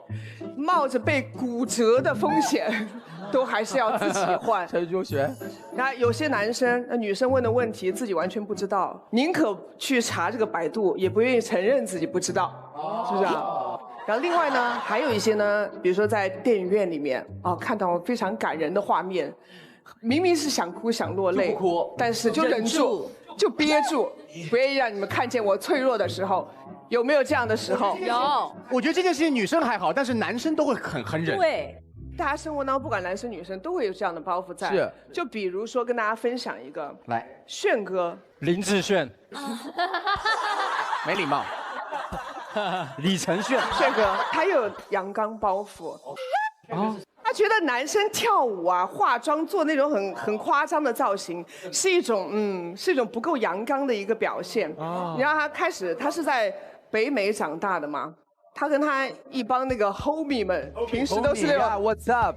Speaker 2: 冒着被骨折的风险，都还是要自己换。
Speaker 5: 陈中学。
Speaker 2: 那有些男生、女生问的问题自己完全不知道，宁可去查这个百度，也不愿意承认自己不知道，是不是啊？然后另外呢，还有一些呢，比如说在电影院里面看到非常感人的画面，明明是想哭想落泪，
Speaker 5: 就不哭，
Speaker 2: 但是就忍住，就憋住，不愿意让你们看见我脆弱的时候。有没有这样的时候？
Speaker 13: 有。
Speaker 3: 我觉得这件事情女生还好，但是男生都会很忍。
Speaker 2: 对。大家生活当中，不管男生女生，都会有这样的包袱在。
Speaker 3: 是。
Speaker 2: 就比如说，跟大家分享一个，
Speaker 3: 来，
Speaker 2: 炫哥。
Speaker 6: 林志炫。
Speaker 3: 没礼貌。
Speaker 6: 李承铉。
Speaker 2: 炫哥，他有阳刚包袱。他觉得男生跳舞啊、化妆、做那种很夸张的造型，是一种不够阳刚的一个表现。你让他是在北美长大的嘛，他跟他一帮那个 homie 们，平时都是那种
Speaker 5: What's up?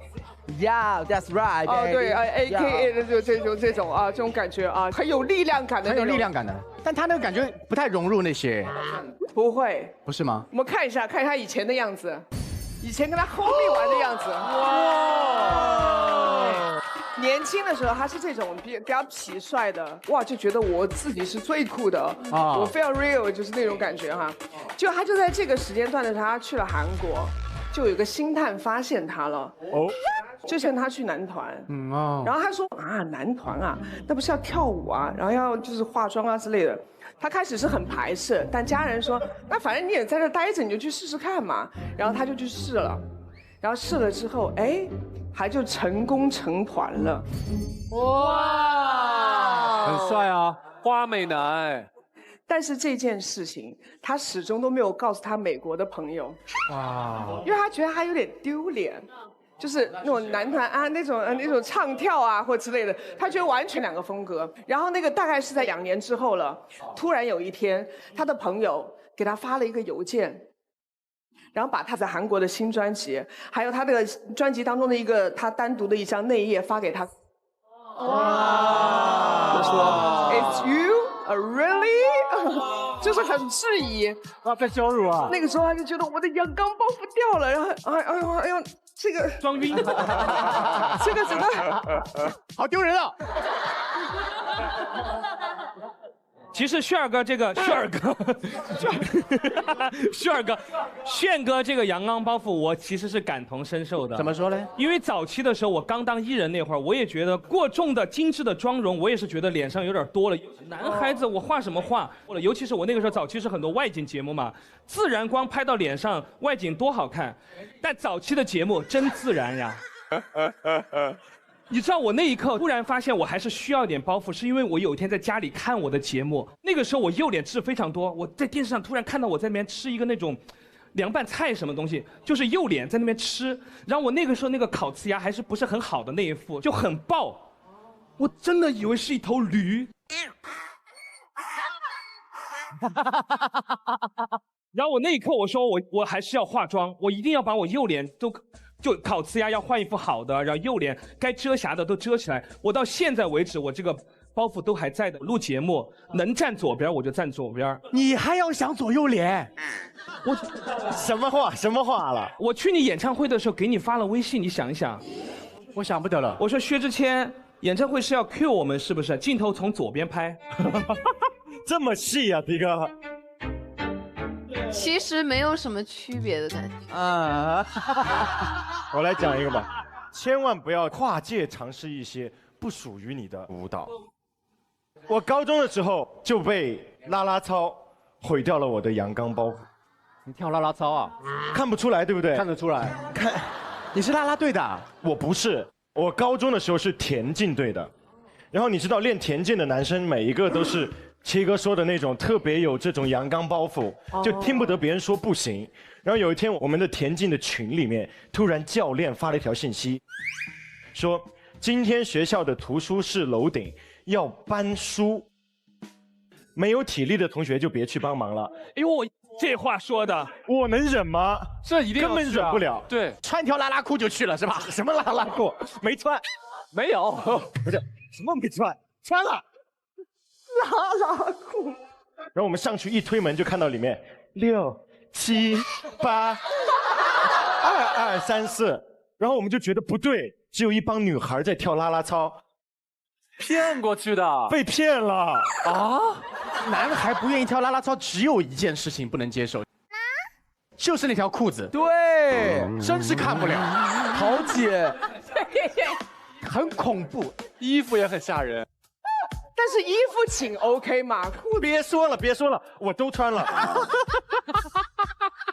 Speaker 5: Yeah, that's right.
Speaker 2: 对，AKA 的就这种啊，这种感觉啊，很有力量感的，
Speaker 3: 很有力量感的。但他那个感觉不太融入那些。
Speaker 2: 不会。
Speaker 3: 不是吗？
Speaker 2: 我们看一下他以前的样子。以前跟他 homie 玩的样子，哇！年轻的时候他是这种比较痞帅的，哇，就觉得我自己是最酷的啊，我非常 real， 就是那种感觉哈。他就在这个时间段的时候，他去了韩国，就有个星探发现他了，就劝他去男团，然后他说啊，男团啊，那不是要跳舞啊，然后要就是化妆啊之类的。他开始是很排斥，但家人说，那反正你也在这待着，你就去试试看嘛。然后他就去试了，然后试了之后，还就成功成团了。
Speaker 9: 哇，
Speaker 6: 很帅啊，
Speaker 9: 花美男。
Speaker 2: 但是这件事情，他始终都没有告诉他美国的朋友。哇，因为他觉得他有点丢脸。就是那种男团啊，那种唱跳啊或之类的，他觉得完全2个风格。然后那个大概是在2年之后了，突然有一天，他的朋友给他发了一个邮件，然后把他在韩国的新专辑，还有他这个专辑当中的他单独的一张内页发给他。哇！他说 "It's you, really？" 就是很质疑。
Speaker 6: 被羞辱啊！
Speaker 2: 那个时候他就觉得我的阳刚包袱掉了，然后哎呦。这个
Speaker 1: 装晕，
Speaker 2: 这个真的
Speaker 3: 好丢人啊！
Speaker 1: 其实炫哥这个炫哥这个阳刚包袱，我其实是感同身受的。
Speaker 3: 怎么说呢？
Speaker 1: 因为早期的时候，我刚当艺人那会儿，我也觉得过重的精致的妆容，我也是觉得脸上有点多了。男孩子我画什么画？尤其是我那个时候早期是很多外景节目嘛，自然光拍到脸上，外景多好看。但早期的节目真自然呀。你知道我那一刻突然发现我还是需要一点包袱，是因为我有一天在家里看我的节目，那个时候我右脸痣非常多，我在电视上突然看到我在那边吃一个那种凉拌菜什么东西，就是右脸在那边吃，然后我那个时候那个烤瓷牙还是不是很好的那一副，就很爆，我真的以为是一头驴。然后我那一刻我说我还是要化妆，我一定要把我右脸就烤瓷牙要换一副好的，然后右脸该遮瑕的都遮起来。我到现在为止，我这个包袱都还在的，录节目能站左边我就站左边。
Speaker 3: 你还要想左右脸？
Speaker 1: 我
Speaker 12: 什么话了？
Speaker 1: 我去你演唱会的时候给你发了微信，你想一想。
Speaker 3: 我想不得了。
Speaker 1: 我说薛之谦演唱会是要 cue 我们是不是？镜头从左边拍。
Speaker 12: 这么细呀，皮哥。
Speaker 4: 其实没有什么区别的感觉。
Speaker 12: 我来讲一个吧，千万不要跨界尝试一些不属于你的舞蹈。我高中的时候就被啦啦操毁掉了我的阳刚包袱。
Speaker 6: 你跳啦啦操啊？
Speaker 12: 看不出来，对不对？
Speaker 6: 看得出来。
Speaker 3: 你是啦啦队的？
Speaker 12: 我不是，我高中的时候是田径队的。然后你知道练田径的男生每一个都是七哥说的那种特别有这种阳刚包袱，就听不得别人说不行。然后有一天我们的田径的群里面，突然教练发了一条信息，说今天学校的图书室楼顶要搬书，没有体力的同学就别去帮忙了。
Speaker 1: 哎呦，这话说的，
Speaker 12: 我能忍吗？
Speaker 1: 这一定要
Speaker 12: 根本忍不了。
Speaker 1: 对，
Speaker 3: 穿条拉拉裤就去了是吧？
Speaker 12: 什么拉拉裤？没穿。
Speaker 6: 没有，
Speaker 12: 不是什么没穿，穿了
Speaker 2: 拉拉裤。
Speaker 12: 然后我们上去一推门就看到里面6、7、8、2、2、3、4，然后我们就觉得不对，只有一帮女孩在跳啦啦操，
Speaker 6: 骗过去的，
Speaker 12: 被骗了
Speaker 3: 啊！男孩不愿意跳啦啦操，只有一件事情不能接受，就是那条裤子。
Speaker 5: 对，
Speaker 3: 真是看不了，
Speaker 5: 桃姐。
Speaker 3: 很恐怖，
Speaker 6: 衣服也很吓人。
Speaker 2: 但是衣服请 OK 嘛？裤
Speaker 12: 别说了，我都穿了。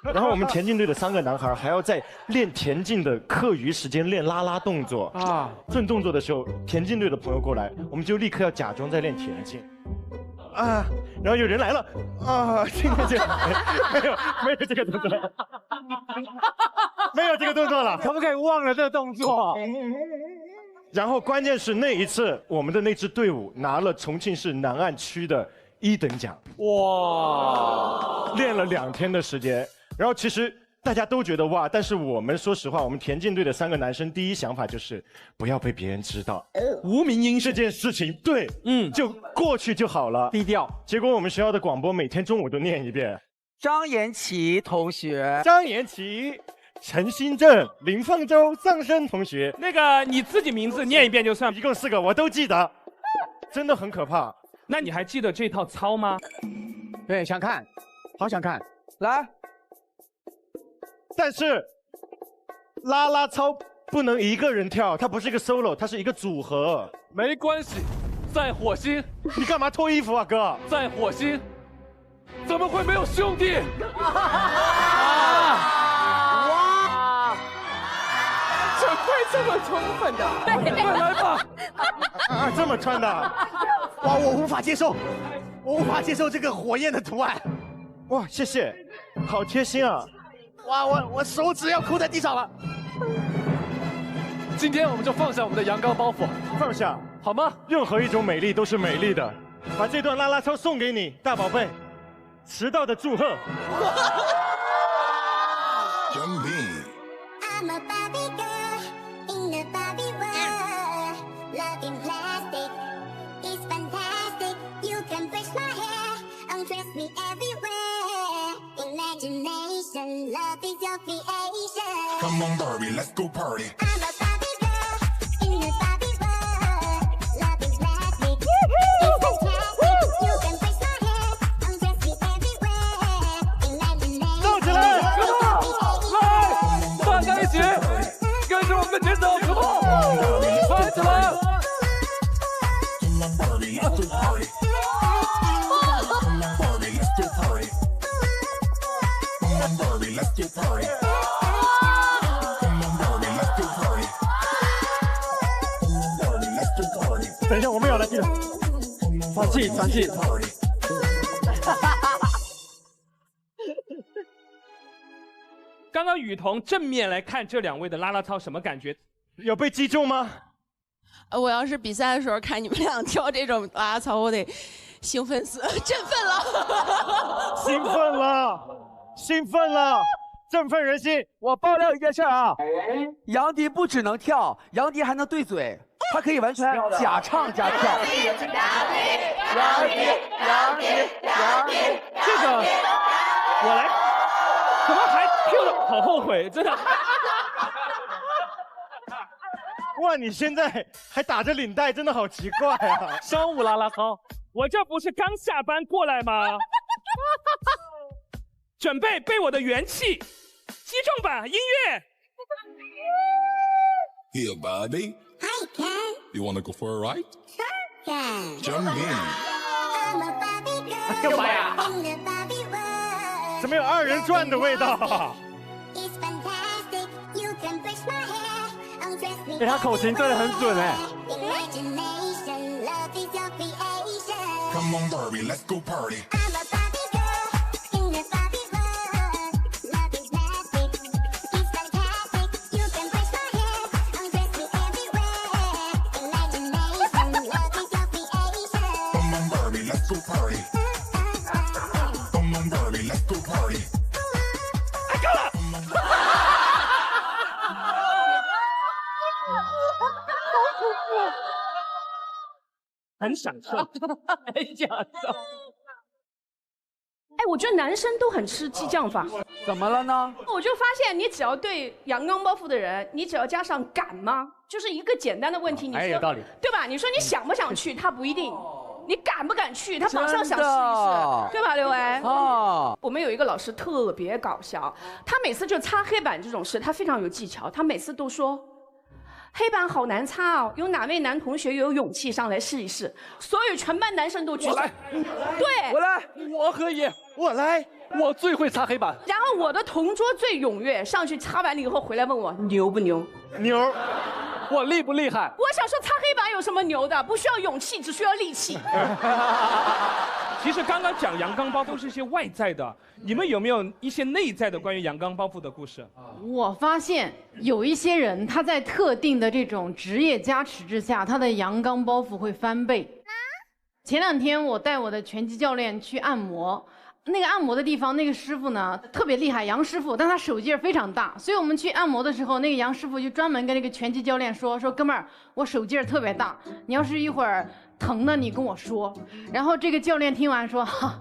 Speaker 12: 然后我们田径队的3个男孩还要在练田径的课余时间练啦啦动作啊。顺动作的时候，田径队的朋友过来，我们就立刻要假装在练田径。啊，然后有人来了啊，这个没有这个动作，没有这个动作了，
Speaker 6: 可不可以忘了这个动作？
Speaker 12: 然后关键是那一次，我们的那支队伍拿了重庆市南岸区的1等奖。哇！练了2天的时间，然后其实大家都觉得哇，但是我们说实话，我们田径队的3个男生第一想法就是不要被别人知道，无名英这件事情，对，就过去就好了，
Speaker 6: 低调。
Speaker 12: 结果我们学校的广播每天中午都念一遍。
Speaker 5: 张延琪同学，
Speaker 12: 张延琪。陈新正、林放舟、丧生同学，
Speaker 1: 那个你自己名字念一遍就算，
Speaker 12: 一共4个，我都记得，真的很可怕。
Speaker 1: 那你还记得这套操吗？
Speaker 3: 对，想看，好想看，
Speaker 5: 来。
Speaker 12: 但是，啦啦操不能一个人跳，它不是一个 solo， 它是一个组合。
Speaker 6: 没关系，在火星。
Speaker 12: 你干嘛脱衣服啊，哥？
Speaker 6: 在火星，怎么会没有兄弟？
Speaker 2: 准备这么充分的，
Speaker 6: 快来吧！
Speaker 12: 这么穿的，
Speaker 3: 哇，我无法接受，我无法接受这个火焰的图案。
Speaker 12: 哇，谢谢，好贴心啊！
Speaker 3: 哇，我手指要抠在地上了。
Speaker 6: 今天我们就放下我们的阳刚包袱，
Speaker 12: 放下
Speaker 6: 好吗？
Speaker 12: 任何一种美丽都是美丽的。把这段啦啦操送给你，大宝贝，迟到的祝贺。
Speaker 14: I'm a Barbie girl in the Barbie world. Loving plastic is fantastic. You can brush my hair, undress me everywhere. Imagination, love is your creation.
Speaker 15: Come on, Barbie, let's go party.
Speaker 14: I'm a Barbie girl in the Barbie world. Loving plastic is fantastic. You can brush my hair, undress me everywhere. Imagination,
Speaker 12: 动起来！
Speaker 6: 大家一起跟着我们前走，走吧！快起来！
Speaker 15: Come on, Barbie, let's go party. Come on, Barbie, let's go party. Come on, Barbie, let's go party. Come on, Barbie, let's go party. Come on, Barbie, let's go party.
Speaker 12: 等一下，我们要来记得，
Speaker 6: 放弃，放弃。
Speaker 1: 刚刚雨桐正面来看这2位的啦啦操，什么感觉？
Speaker 12: 有被击中吗？
Speaker 10: 我要是比赛的时候看你们俩跳这种啦啦操，我得兴奋死，振奋了，
Speaker 12: 兴奋了，兴奋了，振奋人心。
Speaker 5: 我爆料一件事啊，杨迪不只能跳，杨迪还能对嘴。他可以完全假唱假跳。
Speaker 1: 这个我来，怎么还 Q 的？好后悔，真的。
Speaker 12: 哇，你现在还打着领带，真的好奇怪啊！
Speaker 1: 商务啦啦操，我这不是刚下班过来吗？准备被我的元气击中吧，音乐。
Speaker 15: Here, Bobby.
Speaker 14: Hi, Ken.
Speaker 15: You wanna go for a ride?
Speaker 14: Sure, Ken.
Speaker 15: Jump in.
Speaker 14: I'm a Barbie girl.
Speaker 12: 干嘛呀？
Speaker 14: In the Barbie world.
Speaker 12: 怎么有二人转的味道？
Speaker 14: It's fantastic. You can brush my hair. Undress me.
Speaker 6: 他口型对得很准哎。
Speaker 14: Imagination, love is your creation.
Speaker 15: Come on, Barbie, let's go party.
Speaker 14: I'm a Barbie girl. In the Barbie world. Love is magic. It's fantastic. You can brush my hair. Undress me everywhere. Imagination, love is your creation.
Speaker 15: Come on, Barbie, let's go party. Come on, Barbie, let's go party.
Speaker 1: 太高了！很享受，很享受。
Speaker 13: 哎，我觉得男生都很吃激将法。
Speaker 5: 怎么了呢？
Speaker 13: 我就发现，你只要对阳刚包袱的人，你只要加上敢吗？就是一个简单的问题，你说
Speaker 12: 有道理，
Speaker 13: 对吧？你说你想不想去，他不一定。你敢不敢去？他马上想试一
Speaker 5: 真的
Speaker 13: 试，对吧，刘维？
Speaker 5: 啊，
Speaker 13: 我们有一个老师特别搞笑，他每次就擦黑板这种事，他非常有技巧。他每次都说，黑板好难擦哦，有哪位男同学有勇气上来试一试？所有全班男生都举手。
Speaker 9: 我来，
Speaker 13: 对，
Speaker 9: 我来，我可以，
Speaker 12: 我来，
Speaker 9: 我最会擦黑板。
Speaker 13: 然后我的同桌最踊跃，上去擦完了以后回来问我牛不牛？
Speaker 12: 牛。
Speaker 9: 我厉不厉害？
Speaker 13: 我想说擦黑板有什么牛的？不需要勇气，只需要力气。
Speaker 1: 其实刚刚讲阳刚包都是一些外在的，你们有没有一些内在的关于阳刚包袱的故事？
Speaker 11: 我发现有一些人他在特定的这种职业加持之下，他的阳刚包袱会翻倍。前两天我带我的拳击教练去按摩。那个按摩的地方，那个师傅呢特别厉害，杨师傅，但他手劲儿非常大，所以我们去按摩的时候，那个杨师傅就专门跟那个拳击教练说哥们儿，我手劲儿特别大，你要是一会儿疼的，你跟我说。然后这个教练听完说，哈，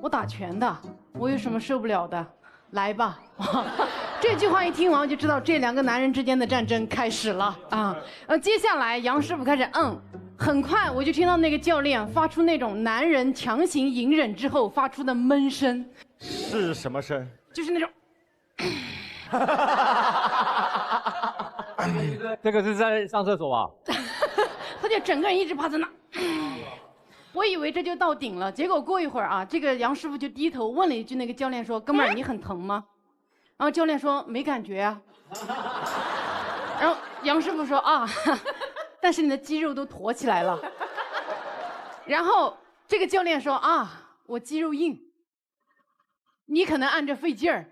Speaker 11: 我打拳的，我有什么受不了的，来吧。这句话一听完，我就知道这两个男人之间的战争开始了啊。接下来杨师傅开始很快我就听到那个教练发出那种男人强行隐忍之后发出的闷声，
Speaker 12: 是什么声？
Speaker 11: 就是那种。
Speaker 6: 这个是在上厕所吧？
Speaker 11: 他就整个人一直趴在那。我以为这就到顶了，结果过一会儿啊，这个杨师傅就低头问了一句那个教练说：“哥们儿，你很疼吗？”然后教练说：“没感觉啊。”然后杨师傅说：“啊。”但是你的肌肉都驼起来了。然后这个教练说啊，我肌肉硬，你可能按着费劲儿。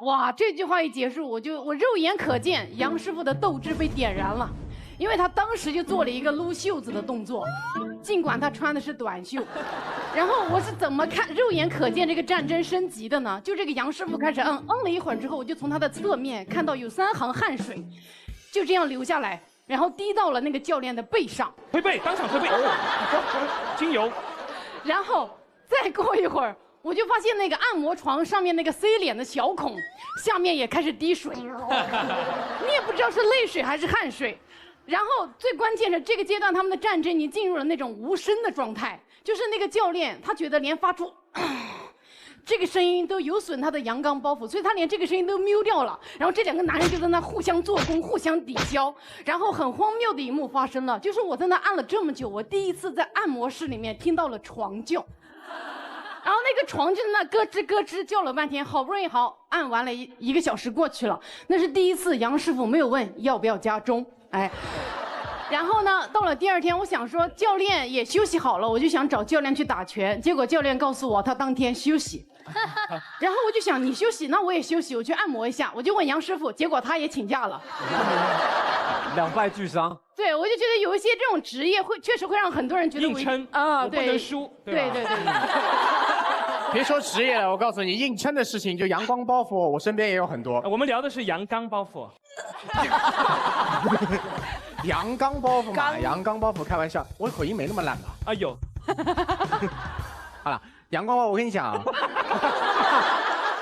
Speaker 11: 哇，这句话一结束，我肉眼可见杨师傅的斗志被点燃了，因为他当时就做了一个撸袖子的动作，尽管他穿的是短袖。然后我是怎么看肉眼可见这个战争升级的呢？就这个杨师傅开始了一会儿之后，我就从他的侧面看到有3行汗水，就这样流下来。然后滴到了那个教练的背上，
Speaker 1: 推背，当场推背，精油。
Speaker 11: 然后再过一会儿，我就发现那个按摩床上面那个 C 脸的小孔，下面也开始滴水，你也不知道是泪水还是汗水。然后最关键是这个阶段他们的战争已经进入了那种无声的状态，就是那个教练他觉得连发出这个声音都有损他的阳刚包袱，所以他连这个声音都mute掉了。然后这两个男人就在那互相做工，互相抵消。然后很荒谬的一幕发生了，就是我在那按了这么久，我第一次在按摩室里面听到了床叫。然后那个床就在那咯吱咯吱叫了半天，好不容易按完了一个小时过去了，那是第一次杨师傅没有问要不要加钟，哎。然后呢，到了第二天，我想说教练也休息好了，我就想找教练去打拳，结果教练告诉我他当天休息。然后我就想你休息，那我也休息，我去按摩一下。我就问杨师傅，结果他也请假了。
Speaker 6: 两败俱伤。
Speaker 11: 对，我就觉得有一些这种职业确实会让很多人觉得
Speaker 1: 硬撑
Speaker 11: 啊，
Speaker 1: 我不能输，
Speaker 11: 对对对。
Speaker 3: 别说职业了，我告诉你，硬撑的事情就阳光包袱，我身边也有很多。
Speaker 1: 我们聊的是阳刚包袱。
Speaker 3: 阳刚包袱嘛，阳刚包袱，开玩笑，我口音没那么烂吧？
Speaker 1: 啊有。
Speaker 3: 好了，阳光包，我跟你讲啊。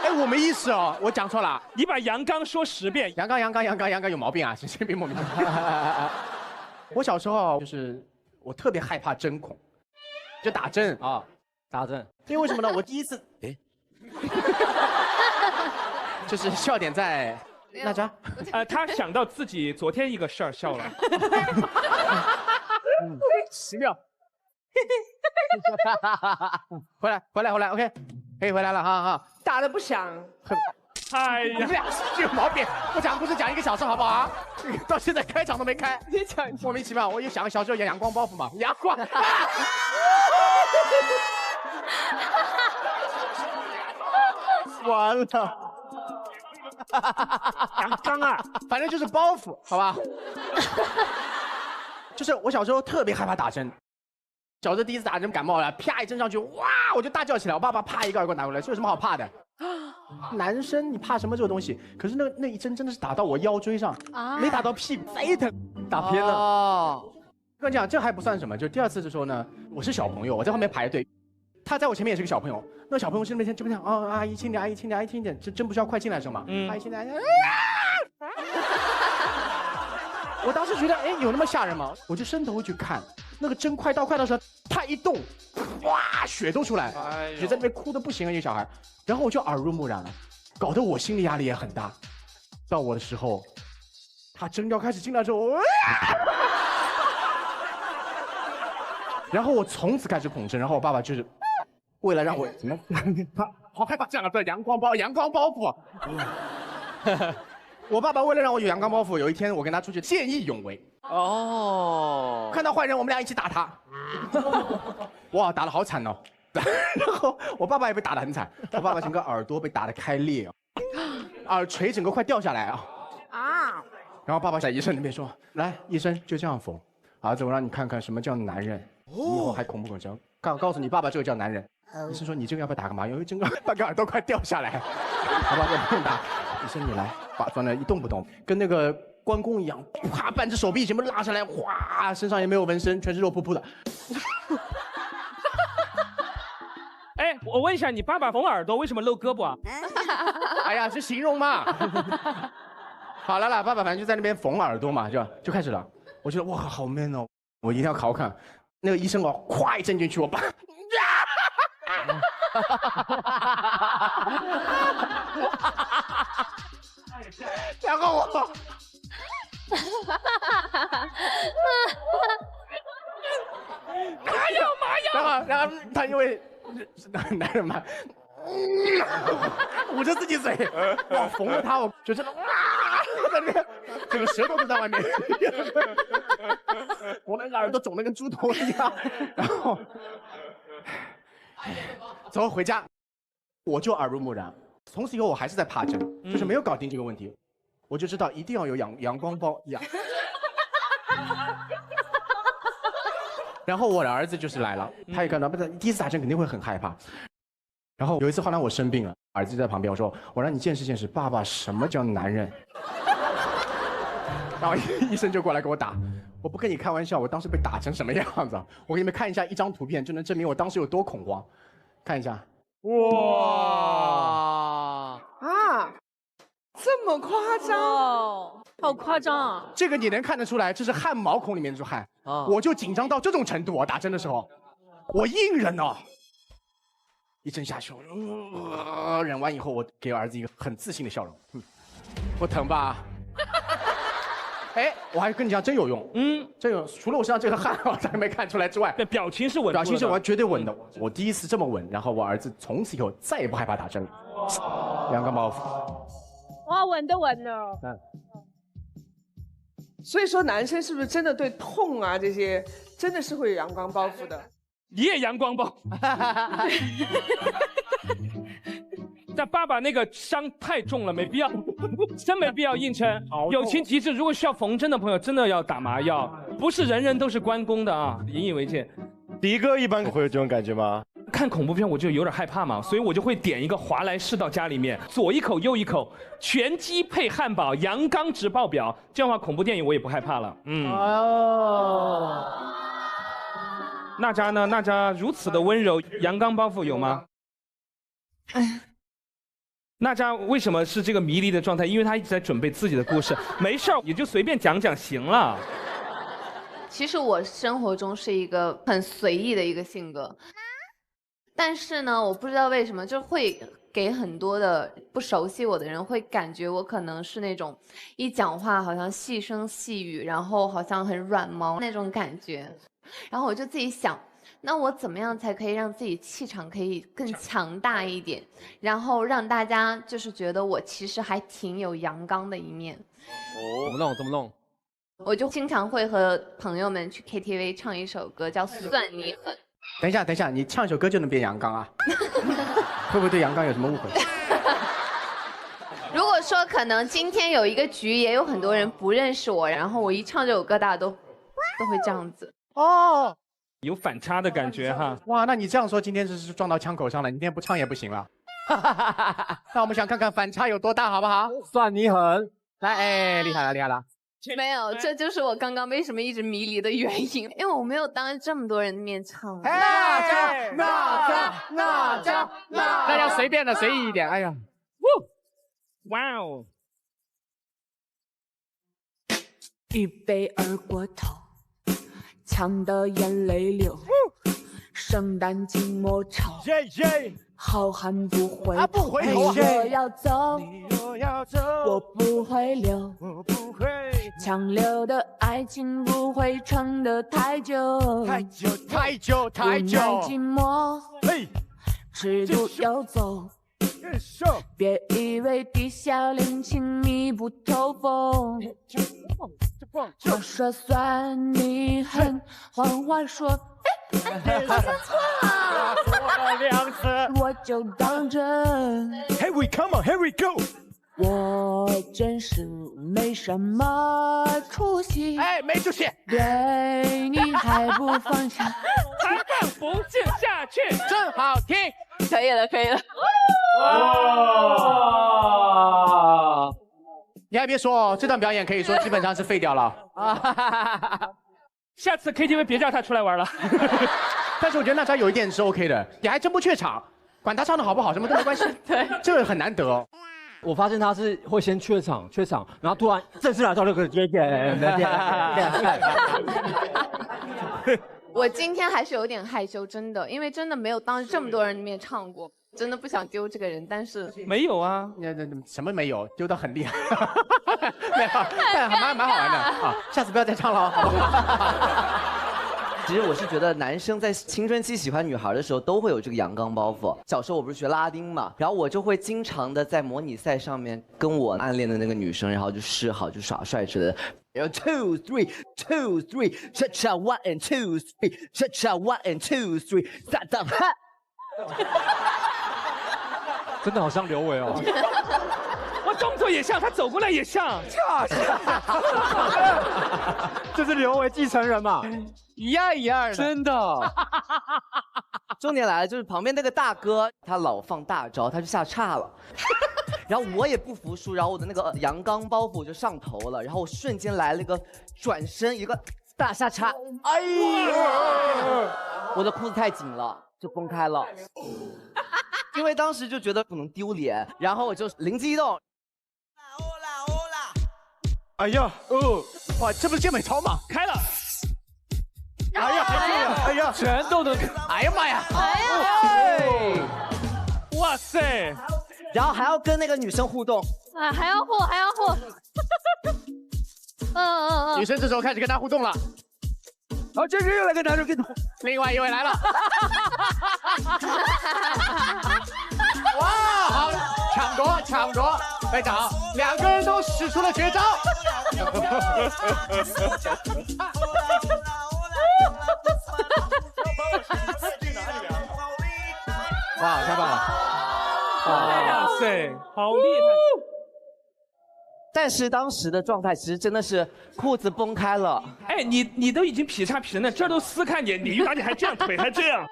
Speaker 3: 哎，我没意思哦，我讲错了。
Speaker 1: 你把阳刚说10遍，
Speaker 3: 阳刚有毛病啊，神经病莫名其妙。我小时候就是我特别害怕针孔，就打针啊，
Speaker 6: 打针。
Speaker 3: 因为为什么呢？我第一次就是笑点在那家。
Speaker 1: 他想到自己昨天一个事儿笑了。
Speaker 3: 奇妙。回来 ，OK， 可以回来了哈。
Speaker 2: 打得不响。
Speaker 1: 哎呀，
Speaker 3: 你们俩是有毛病。我讲故事讲1个小时好不好？到现在开场都没开。
Speaker 2: 你讲
Speaker 3: 莫名其妙。我就想小时候演阳光包袱嘛，阳光。完了。阳刚啊，反正就是包袱，好吧？就是我小时候特别害怕打针。小时候第一次打针感冒了，啪一针上去，哇，我就大叫起来。我爸爸啪一个耳光拿过来，这有什么好怕的？男生你怕什么这个东西？可是那一针真的是打到我腰椎上，没打到屁股，贼疼，打偏了。哦，跟你讲，这还不算什么，就第2次的时候呢，我是小朋友，我在后面排队，他在我前面也是个小朋友，那小朋友是那边这边讲，哦，阿姨轻点，阿姨轻点，阿姨轻点，这针不是要快进来的时候吗？阿姨轻点，我当时觉得，哎，有那么吓人吗？我就伸头去看，那个针快到的时候，他一动，哇，血都出来，就在那边哭得不行啊，一个小孩。然后我就耳濡目染了，搞得我心理压力也很大。到我的时候，他针要开始进来之后，然后我从此开始恐针。然后我爸爸就是为了让我怎么，他好害怕这样的阳光包袱。我爸爸为了让我有阳光包袱，有一天我跟他出去见义勇为。哦，看到坏人我们俩一起打他。哇，打得好惨哦。然后我爸爸也被打得很惨，我爸爸整个耳朵被打得开裂，耳垂整个快掉下来啊！然后爸爸在医生那边说：“来，医生就这样缝，儿子，我让你看看什么叫男人，你以后还恐不恐针？告诉你爸爸，这个叫男人。”医生说：“你这个要不要打个麻药？因为整个半个耳朵快掉下来。”爸爸说：“不用打。”医生你来，把装的一动不动，跟那个关公一样，啪，半只手臂全部拉下来，哗，身上也没有纹身，全是肉扑扑的。
Speaker 1: 哎，我问一下，你爸爸缝耳朵为什么露胳膊啊？
Speaker 3: 哎呀，是形容嘛。好了啦，爸爸反正就在那边缝耳朵嘛，就开始了。我觉得哇，好 man 哦，我一定要考看。那个医生哦，咵一针进去，我爸，然后我，麻药，然后他因为男人嘛，捂着自己嘴，哇，缝了他，我就真的哇，在那边，这个舌头都在外面，我那个耳朵肿得跟猪头一样，然后，走回家，我就耳濡目染，从此以后我还是在怕针，就是没有搞定这个问题，我就知道一定要有阳光包一样。然后我的儿子就是来了，他也看到，第一次打针肯定会很害怕。然后有一次后来我生病了，儿子就在旁边，我让你见识爸爸什么叫男人。然后医生就过来给我打，我不跟你开玩笑，我当时被打成什么样子？我给你们看一下一张图片，就能证明我当时有多恐慌。看一下，哇
Speaker 2: 啊，这么夸张哦，
Speaker 16: 好夸张啊！
Speaker 3: 这个你能看得出来，这是汗毛孔里面的汗啊！我就紧张到这种程度啊！打针的时候，我硬忍哦。一针下去，忍完以后，我给儿子一个很自信的笑容。不疼吧？哎，我还跟你讲，真有用。真有。除了我身上这个汗我才没看出来之外，
Speaker 1: 表情是稳，
Speaker 3: 表情是绝对稳的。我第一次这么稳，然后我儿子从此以后再也不害怕打针了。阳光包袱。
Speaker 16: 哇，稳的稳的。
Speaker 2: 所以说，男生是不是真的对痛啊这些，真的是会有阳光包袱的？
Speaker 1: 你也阳光包。但爸爸那个伤太重了，没必要，真没必要硬撑。友情提示：如果需要缝针的朋友，真的要打麻药，不是人人都是关公的啊，引以为戒。
Speaker 12: 迪哥一般会有这种感觉吗？
Speaker 1: 看恐怖片我就有点害怕嘛，所以我就会点一个华莱士到家里面，左一口右一口，全鸡配汉堡，阳刚值爆表。这样的话，恐怖电影我也不害怕了。哦。娜扎呢？娜扎如此的温柔，阳刚包袱有吗？娜扎为什么是这个迷离的状态？因为她一直在准备自己的故事。没事儿，也就随便讲讲行了。
Speaker 4: 其实我生活中是一个很随意的一个性格，但是呢，我不知道为什么就会给很多的不熟悉我的人会感觉我可能是那种一讲话好像细声细语，然后好像很软毛那种感觉。然后我就自己想，那我怎么样才可以让自己气场可以更强大一点，然后让大家就是觉得我其实还挺有阳刚的一面。
Speaker 6: 哦，怎么弄？怎么弄？
Speaker 4: 我就经常会和朋友们去 KTV 唱一首歌，叫《算你狠》。
Speaker 3: 等一下，你唱一首歌就能变阳刚啊？会不会对阳刚有什么误会？
Speaker 4: 如果说可能今天有一个局，也有很多人不认识我，然后我一唱这首歌，大家都会这样子。
Speaker 3: 哦，
Speaker 1: 有反差的感觉哈。
Speaker 3: 哇，那你这样说，今天是撞到枪口上了，你今天不唱也不行了。那我们想看看反差有多大，好不好？
Speaker 6: 算你狠！
Speaker 3: 来，哎，厉害了，厉害了。
Speaker 4: 没有，这就是我刚刚为什么一直迷离的原因，因为我没有当着这么多人的面唱。
Speaker 3: 那要随便的，随意一点。哎呀，
Speaker 1: 哇哦！
Speaker 17: 预备二锅头，呛得眼泪流。圣诞寂寞愁，好汉不回头。
Speaker 3: 不回头啊！
Speaker 17: 你若要走，我不会留。强留的爱情不会撑得太久。
Speaker 3: 太久。
Speaker 17: 无奈寂寞，尺度游走。别以为地下恋情密不透风。我说算你狠，换话说，好像错了。
Speaker 3: 错了2次，
Speaker 17: 我就当真。
Speaker 12: Here we come on, here we go。
Speaker 17: 我真是没什么出息，
Speaker 3: 哎，没出息，
Speaker 17: 对你还不放下，
Speaker 1: 还放不进下去，
Speaker 3: 真好听，
Speaker 4: 可以了，可以了。
Speaker 3: 哇！你还别说，这段表演可以说基本上是废掉了。
Speaker 1: 下次 KTV 别叫他出来玩了。
Speaker 3: 但是我觉得娜扎有一点是 OK 的，你还真不怯场，管他唱的好不好，什么都没关系。
Speaker 4: 对，
Speaker 3: 这个很难得。
Speaker 6: 我发现他是会先怯场，然后突然正式来到那个节点。
Speaker 4: 我今天还是有点害羞，真的，因为真的没有当着这么多人的面唱过，真的不想丢这个人，但是
Speaker 1: 没有啊，
Speaker 3: 什么没有，丢得很厉害，没有，但还蛮好玩的啊，下次不要再唱了。
Speaker 7: 其实我是觉得男生在青春期喜欢女孩的时候都会有这个阳刚包袱。小时候我不是学拉丁嘛，然后我就会经常的在模拟赛上面跟我暗恋的那个女生，然后就示好，就耍帅之类的。然后 2 3 2 3 cha cha 1 and 2 3 cha cha 1 and 2 3 sa da ha。
Speaker 6: 真的好像刘伟哦。
Speaker 1: 我动作也像，他走过来也像。
Speaker 6: 这是刘伟继承人嘛？
Speaker 3: 一样的，
Speaker 6: 真的。
Speaker 7: 重点来了，就是旁边那个大哥，他老放大招，他就下岔了。然后我也不服输，然后我的那个阳刚包袱就上头了，然后我瞬间来了一个转身，一个大下叉，哎呀，我的裤子太紧了，就崩开了。因为当时就觉得不能丢脸，然后我就灵机一动。
Speaker 12: 哎呀，
Speaker 3: 哇，这不是健美操吗？
Speaker 1: 开了。
Speaker 3: 哎呀，
Speaker 6: 全都能。
Speaker 3: 哎呀妈呀！
Speaker 1: 哇塞！
Speaker 7: 然后还要跟那个女生互动。
Speaker 16: 啊，还要互。
Speaker 3: 女生这时候开始跟他互动了。
Speaker 6: 好，这又来跟男生互动。
Speaker 3: 另外一位来了。哇，好，抢夺，队长，2个人都使出了绝招。哇，太棒了！
Speaker 1: 哇塞，好厉害！
Speaker 7: 但是当时的状态其实真的是裤子崩开了。
Speaker 1: 哎，你都已经劈叉劈成那，这儿都撕开你，你哪里还这样，腿还这样？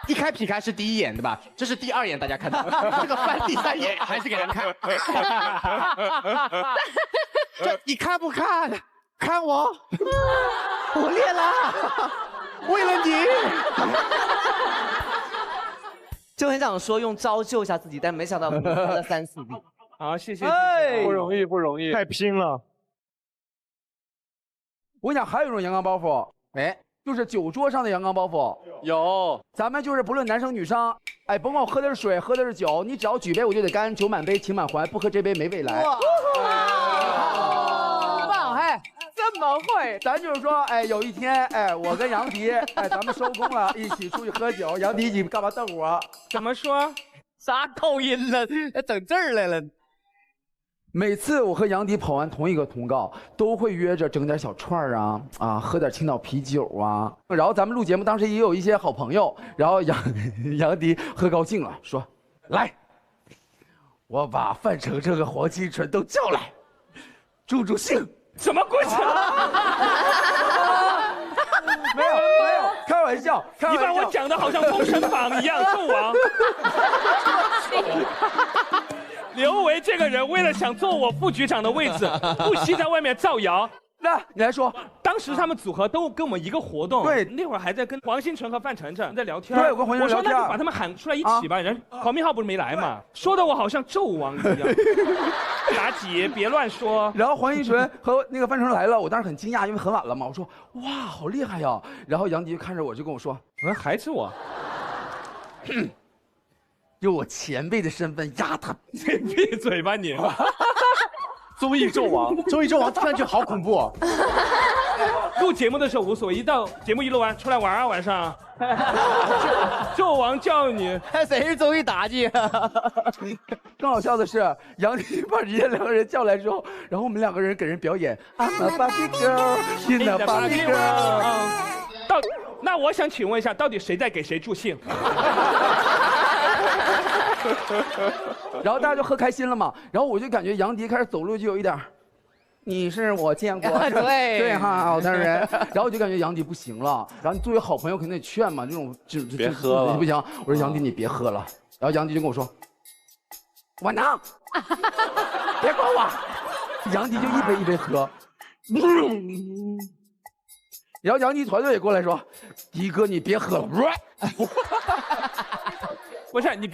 Speaker 3: 一开劈开是第一眼对吧？这是第二眼，大家看到这个翻第三眼还是给人看。这你看不看？看我，我练了，为了你。
Speaker 7: 就很想说用招救一下自己，但没想到开了3、4笔。
Speaker 1: 好，谢谢。
Speaker 5: 哎，
Speaker 12: 不容易，不容易，太拼了。
Speaker 5: 我跟你讲，还有一种阳刚包袱，哎，就是酒桌上的阳刚包袱。
Speaker 9: 有，
Speaker 5: 咱们就是不论男生女生，哎，甭管我喝的是水，喝的是酒，你只要举杯我就得干，酒满杯情满怀，不喝这杯没未来。
Speaker 3: 棒哎，这么会？
Speaker 5: 咱就是说，哎，有一天，哎，我跟杨迪，哎，咱们收工了，一起出去喝酒。杨迪，你干嘛瞪我？
Speaker 1: 怎么说？
Speaker 3: 啥口音了？整这儿来了。
Speaker 5: 每次我和杨迪跑完同一个通告，都会约着整点小串儿啊，喝点青岛啤酒啊。然后咱们录节目，当时也有一些好朋友，然后杨迪喝高兴了，说：“来，我把范丞丞和黄清纯都叫来，助助兴。”
Speaker 1: 什么鬼？
Speaker 5: 没有，开玩笑。
Speaker 1: 你把我讲的好像《封神榜》一样，纣王。刘维这个人为了想坐我副局长的位置，不惜在外面造谣。
Speaker 5: 那你来说，
Speaker 1: 当时他们组合都跟我们一个活动，
Speaker 5: 对，
Speaker 1: 那会儿还在跟黄新纯和范丞丞在聊天。
Speaker 5: 对，我跟黄新纯聊天。
Speaker 1: 我说那就把他们喊出来一起吧。人黄明昊不是没来嘛，说的我好像纣王一样。妲己，别乱说。
Speaker 5: 然后黄新纯和那个范丞丞来了，我当时很惊讶，因为很晚了嘛。我说哇，好厉害呀！然后杨迪就看着我就跟我说，
Speaker 1: 还是我。
Speaker 5: 用我前辈的身份压他。
Speaker 1: 闭嘴吧你！
Speaker 3: 综艺纣王，综艺纣王听上去好恐怖哦。
Speaker 1: 录节目的时候无所谓，一到节目一录完，出来玩啊晚上。纣王叫你，
Speaker 3: 谁是综艺妲己？
Speaker 5: 更好笑的是，杨迪把人家2个人叫来之后，然后我们2个人给人表演 I'm a Barbie girl, in a Barbie girl。
Speaker 1: 那我想请问一下，到底谁在给谁助兴？
Speaker 5: 然后大家就喝开心了嘛，然后我就感觉杨迪开始走路就有一点，你是我见过对哈好的人，然后我就感觉杨迪不行了，然后你作为好朋友肯定得劝嘛，这种
Speaker 18: 别喝了
Speaker 5: 不行，我说杨迪你别喝了，然后杨迪就跟我说，我能，别管我，杨迪就一杯一杯喝，然后杨迪团队也过来说，迪哥你别喝了。
Speaker 1: 不是你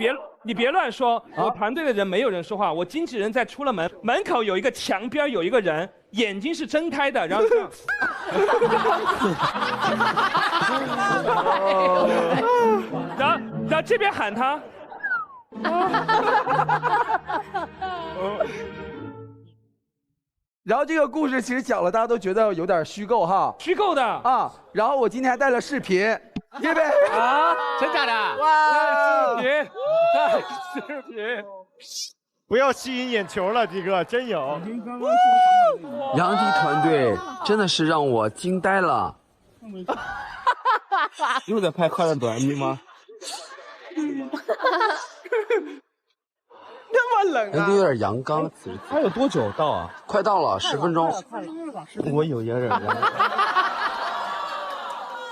Speaker 1: 别乱说，我团队的人没有人说话，我经纪人在出了门口有一个墙边有一个人，眼睛是睁开的，然后这样，然后这边喊他，
Speaker 5: 然后这个故事其实讲了，大家都觉得有点虚构哈，
Speaker 1: 虚构的
Speaker 5: 啊。然后我今天还带了视频，因为
Speaker 3: 啊，真假的？
Speaker 12: 哇，视频，不要吸引眼球了，迪哥，真有。
Speaker 19: 杨迪团队真的是让我惊呆了。又在拍快乐短剧吗？
Speaker 3: 那么冷啊！
Speaker 19: 杨迪有点阳刚。还有多久到啊？快到了，10分钟。我有点冷。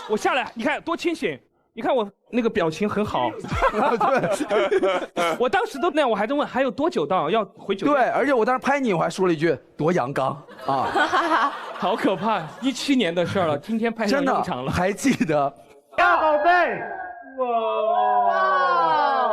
Speaker 1: 我下来，你看多清醒。你看我那个表情很好，对，我当时都那样，我还在问还有多久到要回酒店。
Speaker 5: 对，而且我当时拍你，我还说了一句多阳刚啊，
Speaker 1: 好可怕！17年的事了，今天派上用场了，
Speaker 5: 还记得。
Speaker 12: 大宝贝，哇！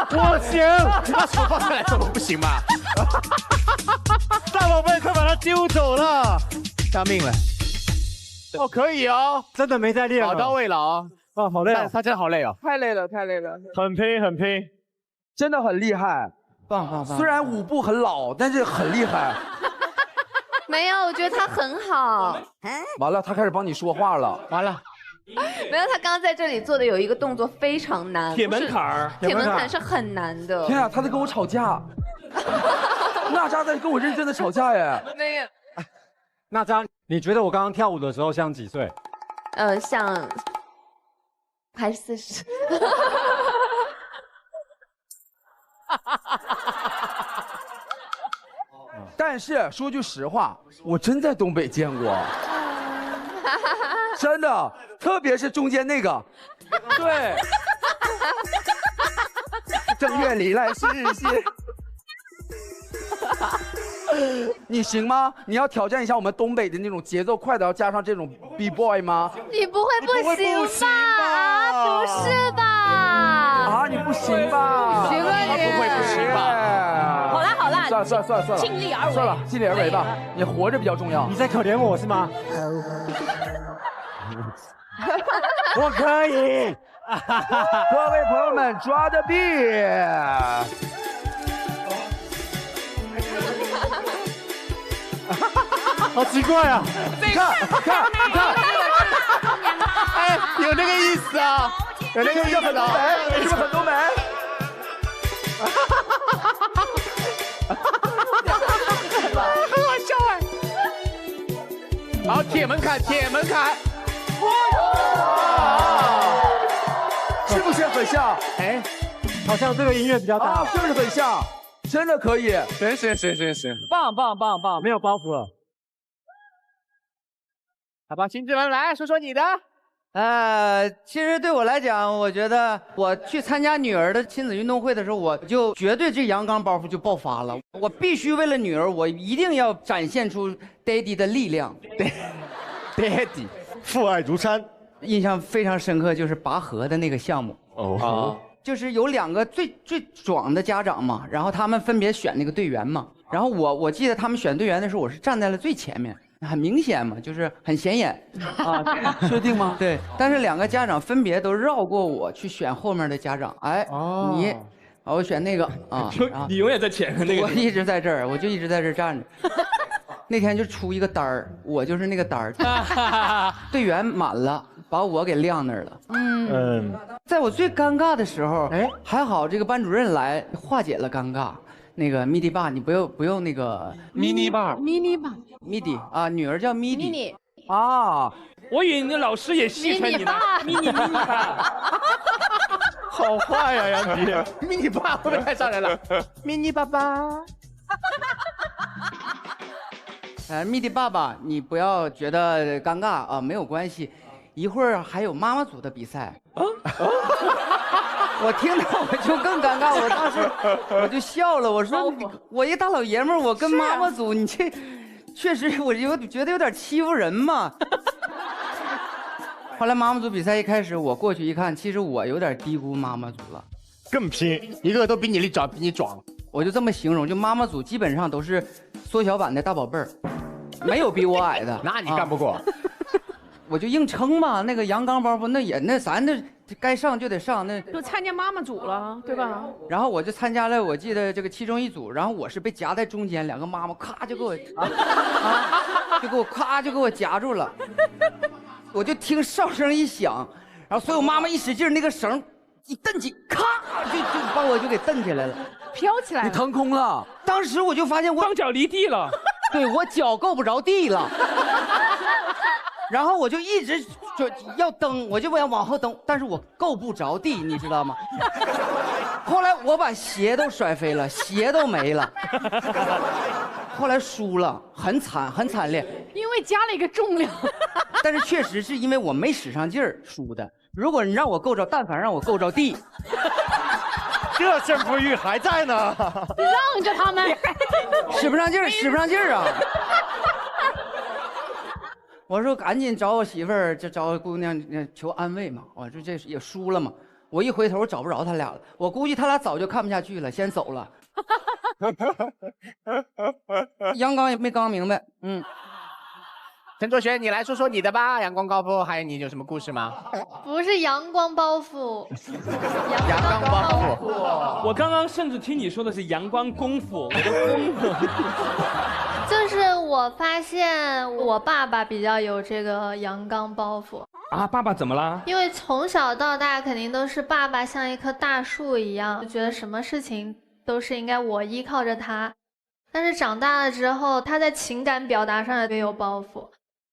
Speaker 3: 不行，把手放下来，怎么不行嘛？
Speaker 12: 大宝贝，快把它丢走了，
Speaker 3: 要命了！哦，可以哦，
Speaker 6: 真的没在练，
Speaker 3: 好到位了哦。
Speaker 6: 啊，好累啊，
Speaker 3: 他真的好累哦，
Speaker 2: 太累了，太累了，
Speaker 12: 很拼很拼，
Speaker 5: 真的很厉害，
Speaker 7: 棒！
Speaker 5: 虽然舞步很老，但是很厉害。
Speaker 4: 没有，我觉得他很好。
Speaker 5: 完了，他开始帮你说话了。
Speaker 3: 完了，
Speaker 4: 没有，他刚刚在这里做的有一个动作非常难，
Speaker 1: 铁门槛儿，
Speaker 4: 铁门槛是很难的。
Speaker 5: 天啊，他在跟我吵架，娜扎在跟我认真的吵架耶。
Speaker 4: 没有，
Speaker 6: 娜扎，你觉得我刚刚跳舞的时候像几岁？
Speaker 4: 像还是40。
Speaker 5: 但是说句实话，我真在东北见过，真的，特别是中间那个，对，正月里来是些。你行吗？你要挑战一下我们东北的那种节奏快的，要加上这种 B boy 吗？
Speaker 4: 你不会不行吧？啊，不是吧？
Speaker 5: 啊，你不行吧？
Speaker 4: 行吧你？
Speaker 5: 不会不行吧？
Speaker 16: 好啦好啦，
Speaker 5: 算了，
Speaker 16: 尽力而为，
Speaker 5: 算了，尽力而为吧。你活着比较重要。
Speaker 6: 你在可怜我是吗？我可以。
Speaker 5: 各位朋友们，抓的币。
Speaker 6: 好奇怪啊！
Speaker 5: 看，
Speaker 3: 哎，有那个意思啊，有那个意思啊，
Speaker 5: 是不是很多美？
Speaker 3: 很好笑哎。好，铁门槛，
Speaker 5: 是不是很像？
Speaker 6: 哎，好像这个音乐比较大，
Speaker 5: 是不是很像？真的可以，
Speaker 3: 行，
Speaker 6: 棒，没有包袱了。
Speaker 3: 好吧，亲子们来说说你的。
Speaker 7: 其实对我来讲，我觉得我去参加女儿的亲子运动会的时候，我就绝对这阳刚包袱就爆发了。我必须为了女儿，我一定要展现出 daddy 的力量。
Speaker 3: daddy，
Speaker 12: 父爱如山。
Speaker 7: 印象非常深刻，就是拔河的那个项目。
Speaker 12: 哦。
Speaker 7: 就是有2个最壮的家长嘛，然后他们分别选那个队员嘛。然后我记得他们选队员的时候，我是站在了最前面。很明显嘛，就是很显眼啊，
Speaker 5: 确定吗？
Speaker 7: 对，但是2个家长分别都绕过我去选后面的家长，哎，你，我选那个啊，
Speaker 1: 你永远在前面那个，
Speaker 7: 我一直在这儿，我就一直在这儿站着。那天就出一个单儿，我就是那个单儿，队员满了，把我给晾那儿了。在我最尴尬的时候，哎，还好这个班主任来化解了尴尬。那个米迪爸，你不用那个
Speaker 11: 迷你爸，
Speaker 7: 米迪啊，女儿叫米迪
Speaker 5: 啊，
Speaker 1: 我以为你老师也戏称你呢，迷你爸，
Speaker 3: 好坏呀，杨迪，迷你爸会不会太上来了？迷你爸爸，
Speaker 7: 米迪爸爸，你不要觉得尴尬啊，没有关系，一会儿还有妈妈组的比赛。我听到我就更尴尬，我当时我就笑了，我说我一大老爷们儿，我跟妈妈组，你这确实我就觉得有点欺负人嘛。后来妈妈组比赛一开始，我过去一看，其实我有点低估妈妈组了，
Speaker 3: 更拼，一个都比你长，比你壮。
Speaker 7: 我就这么形容，就妈妈组基本上都是缩小版的大宝贝儿，没有比我矮的。
Speaker 3: 那你干不过。
Speaker 7: 我就硬撑吧，那个阳刚包袱那咱这该上就得上，那
Speaker 16: 就参加妈妈组了，对吧？
Speaker 7: 然后我就参加了，我记得这个其中一组，然后我是被夹在中间，2个妈妈咔就给我就给我夹住了，我就听哨声一响，然后所有妈妈一使劲，那个绳一蹬起，咔就把我就给蹬起来了，
Speaker 16: 飘起来了，
Speaker 5: 你腾空了。
Speaker 7: 当时我就发现我
Speaker 1: 双脚离地了，
Speaker 7: 对我脚够不着地了。然后我就一直就要蹬，我就要往后蹬，但是我够不着地，你知道吗？后来我把鞋都摔飞了，鞋都没了。后来输了，很惨烈，
Speaker 11: 因为加了一个重量。
Speaker 7: 但是确实是因为我没使上劲儿输的。如果你让我够着，但凡让我够着地，
Speaker 12: 这胜负欲还在呢。
Speaker 11: 让着他们，
Speaker 7: 使不上劲儿啊！我说赶紧找我媳妇儿，就找我姑娘求安慰嘛。我说这也输了嘛。我一回头找不着他俩了，我估计他俩早就看不下去了，先走了。阳刚也没刚明白，
Speaker 3: 陈卓璇，你来说说你的吧，阳光高夫，还有你有什么故事吗？
Speaker 4: 不是阳光包袱，
Speaker 3: 阳光包袱。
Speaker 1: 我刚刚甚至听你说的是阳光功夫，我都疯了。
Speaker 4: 就是我发现我爸爸比较有这个阳刚包袱。
Speaker 1: 啊，爸爸怎么啦？
Speaker 4: 因为从小到大肯定都是爸爸像一棵大树一样，就觉得什么事情都是应该我依靠着他。但是长大了之后，他在情感表达上也有包袱。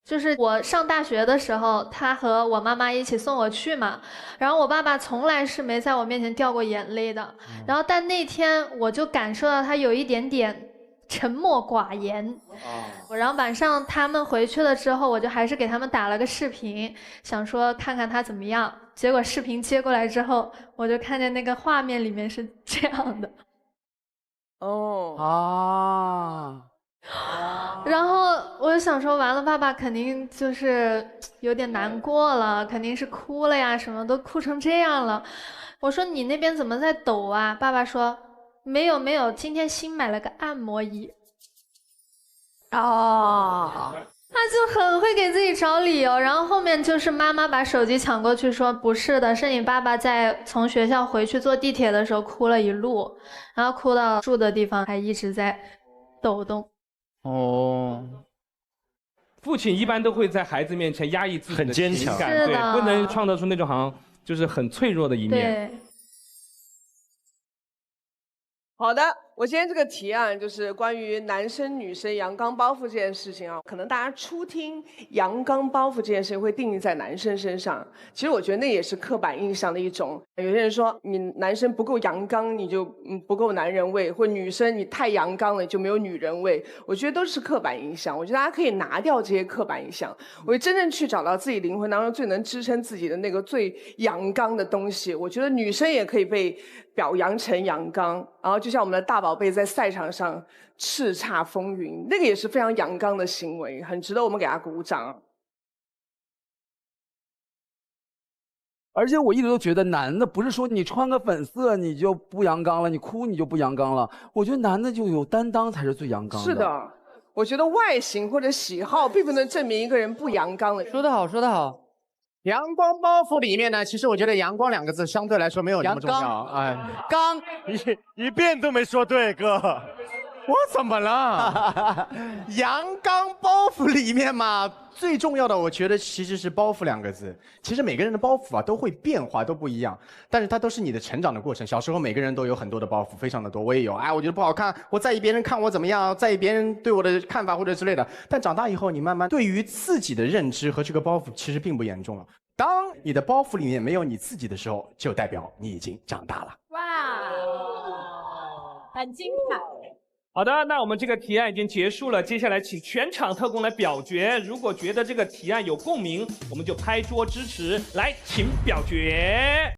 Speaker 4: 就是我上大学的时候，他和我妈妈一起送我去嘛，然后我爸爸从来是没在我面前掉过眼泪的。然后但那天我就感受到他有一点点沉默寡言。然后晚上他们回去了之后，我就还是给他们打了个视频，想说看看他怎么样。结果视频接过来之后，我就看见那个画面里面是这样的。然后我就想说，完了，爸爸肯定就是有点难过了，肯定是哭了呀，什么都哭成这样了。我说你那边怎么在抖啊？爸爸说没有没有，今天新买了个按摩椅。他就很会给自己找理由，然后后面就是妈妈把手机抢过去说不是的，是你爸爸在从学校回去坐地铁的时候哭了一路，然后哭到住的地方还一直在抖动。
Speaker 1: 父亲一般都会在孩子面前压抑自己的
Speaker 12: 很坚强，
Speaker 1: 情感，对，不能创造出那种好像就是很脆弱的一面。
Speaker 4: 对。
Speaker 2: 好的，我今天这个提案就是关于男生女生阳刚包袱这件事情啊，可能大家初听阳刚包袱这件事情会定义在男生身上，其实我觉得那也是刻板印象的一种。有些人说你男生不够阳刚，你就不够男人味，或女生你太阳刚了就没有女人味，我觉得都是刻板印象。我觉得大家可以拿掉这些刻板印象，我真正去找到自己灵魂当中最能支撑自己的那个最阳刚的东西。我觉得女生也可以被表扬成阳刚，然后就像我们的大宝贝在赛场上叱咤风云，那个也是非常阳刚的行为，很值得我们给他鼓掌。
Speaker 5: 而且我一直都觉得男的不是说你穿个粉色你就不阳刚了，你哭你就不阳刚了。我觉得男的就有担当才是最阳刚的。
Speaker 2: 是的，我觉得外形或者喜好并不能证明一个人不阳刚的。
Speaker 7: 说得好，说得好。
Speaker 3: 阳光包袱里面呢，其实我觉得阳光两个字相对来说没有那么重要。哎，
Speaker 7: 刚
Speaker 12: 一遍都没说对，哥。
Speaker 3: 我怎么了？阳刚包袱里面嘛，最重要的我觉得其实是包袱两个字。其实每个人的包袱啊都会变化，都不一样，但是它都是你的成长的过程。小时候每个人都有很多的包袱，非常的多，我也有。哎，我觉得不好看，我在意别人看我怎么样，在意别人对我的看法或者之类的。但长大以后，你慢慢对于自己的认知和这个包袱其实并不严重了。当你的包袱里面没有你自己的时候，就代表你已经长大了。
Speaker 10: 哇，很精彩。
Speaker 1: 好的，那我们这个提案已经结束了，接下来请全场特工来表决。如果觉得这个提案有共鸣，我们就拍桌支持。来，请表决。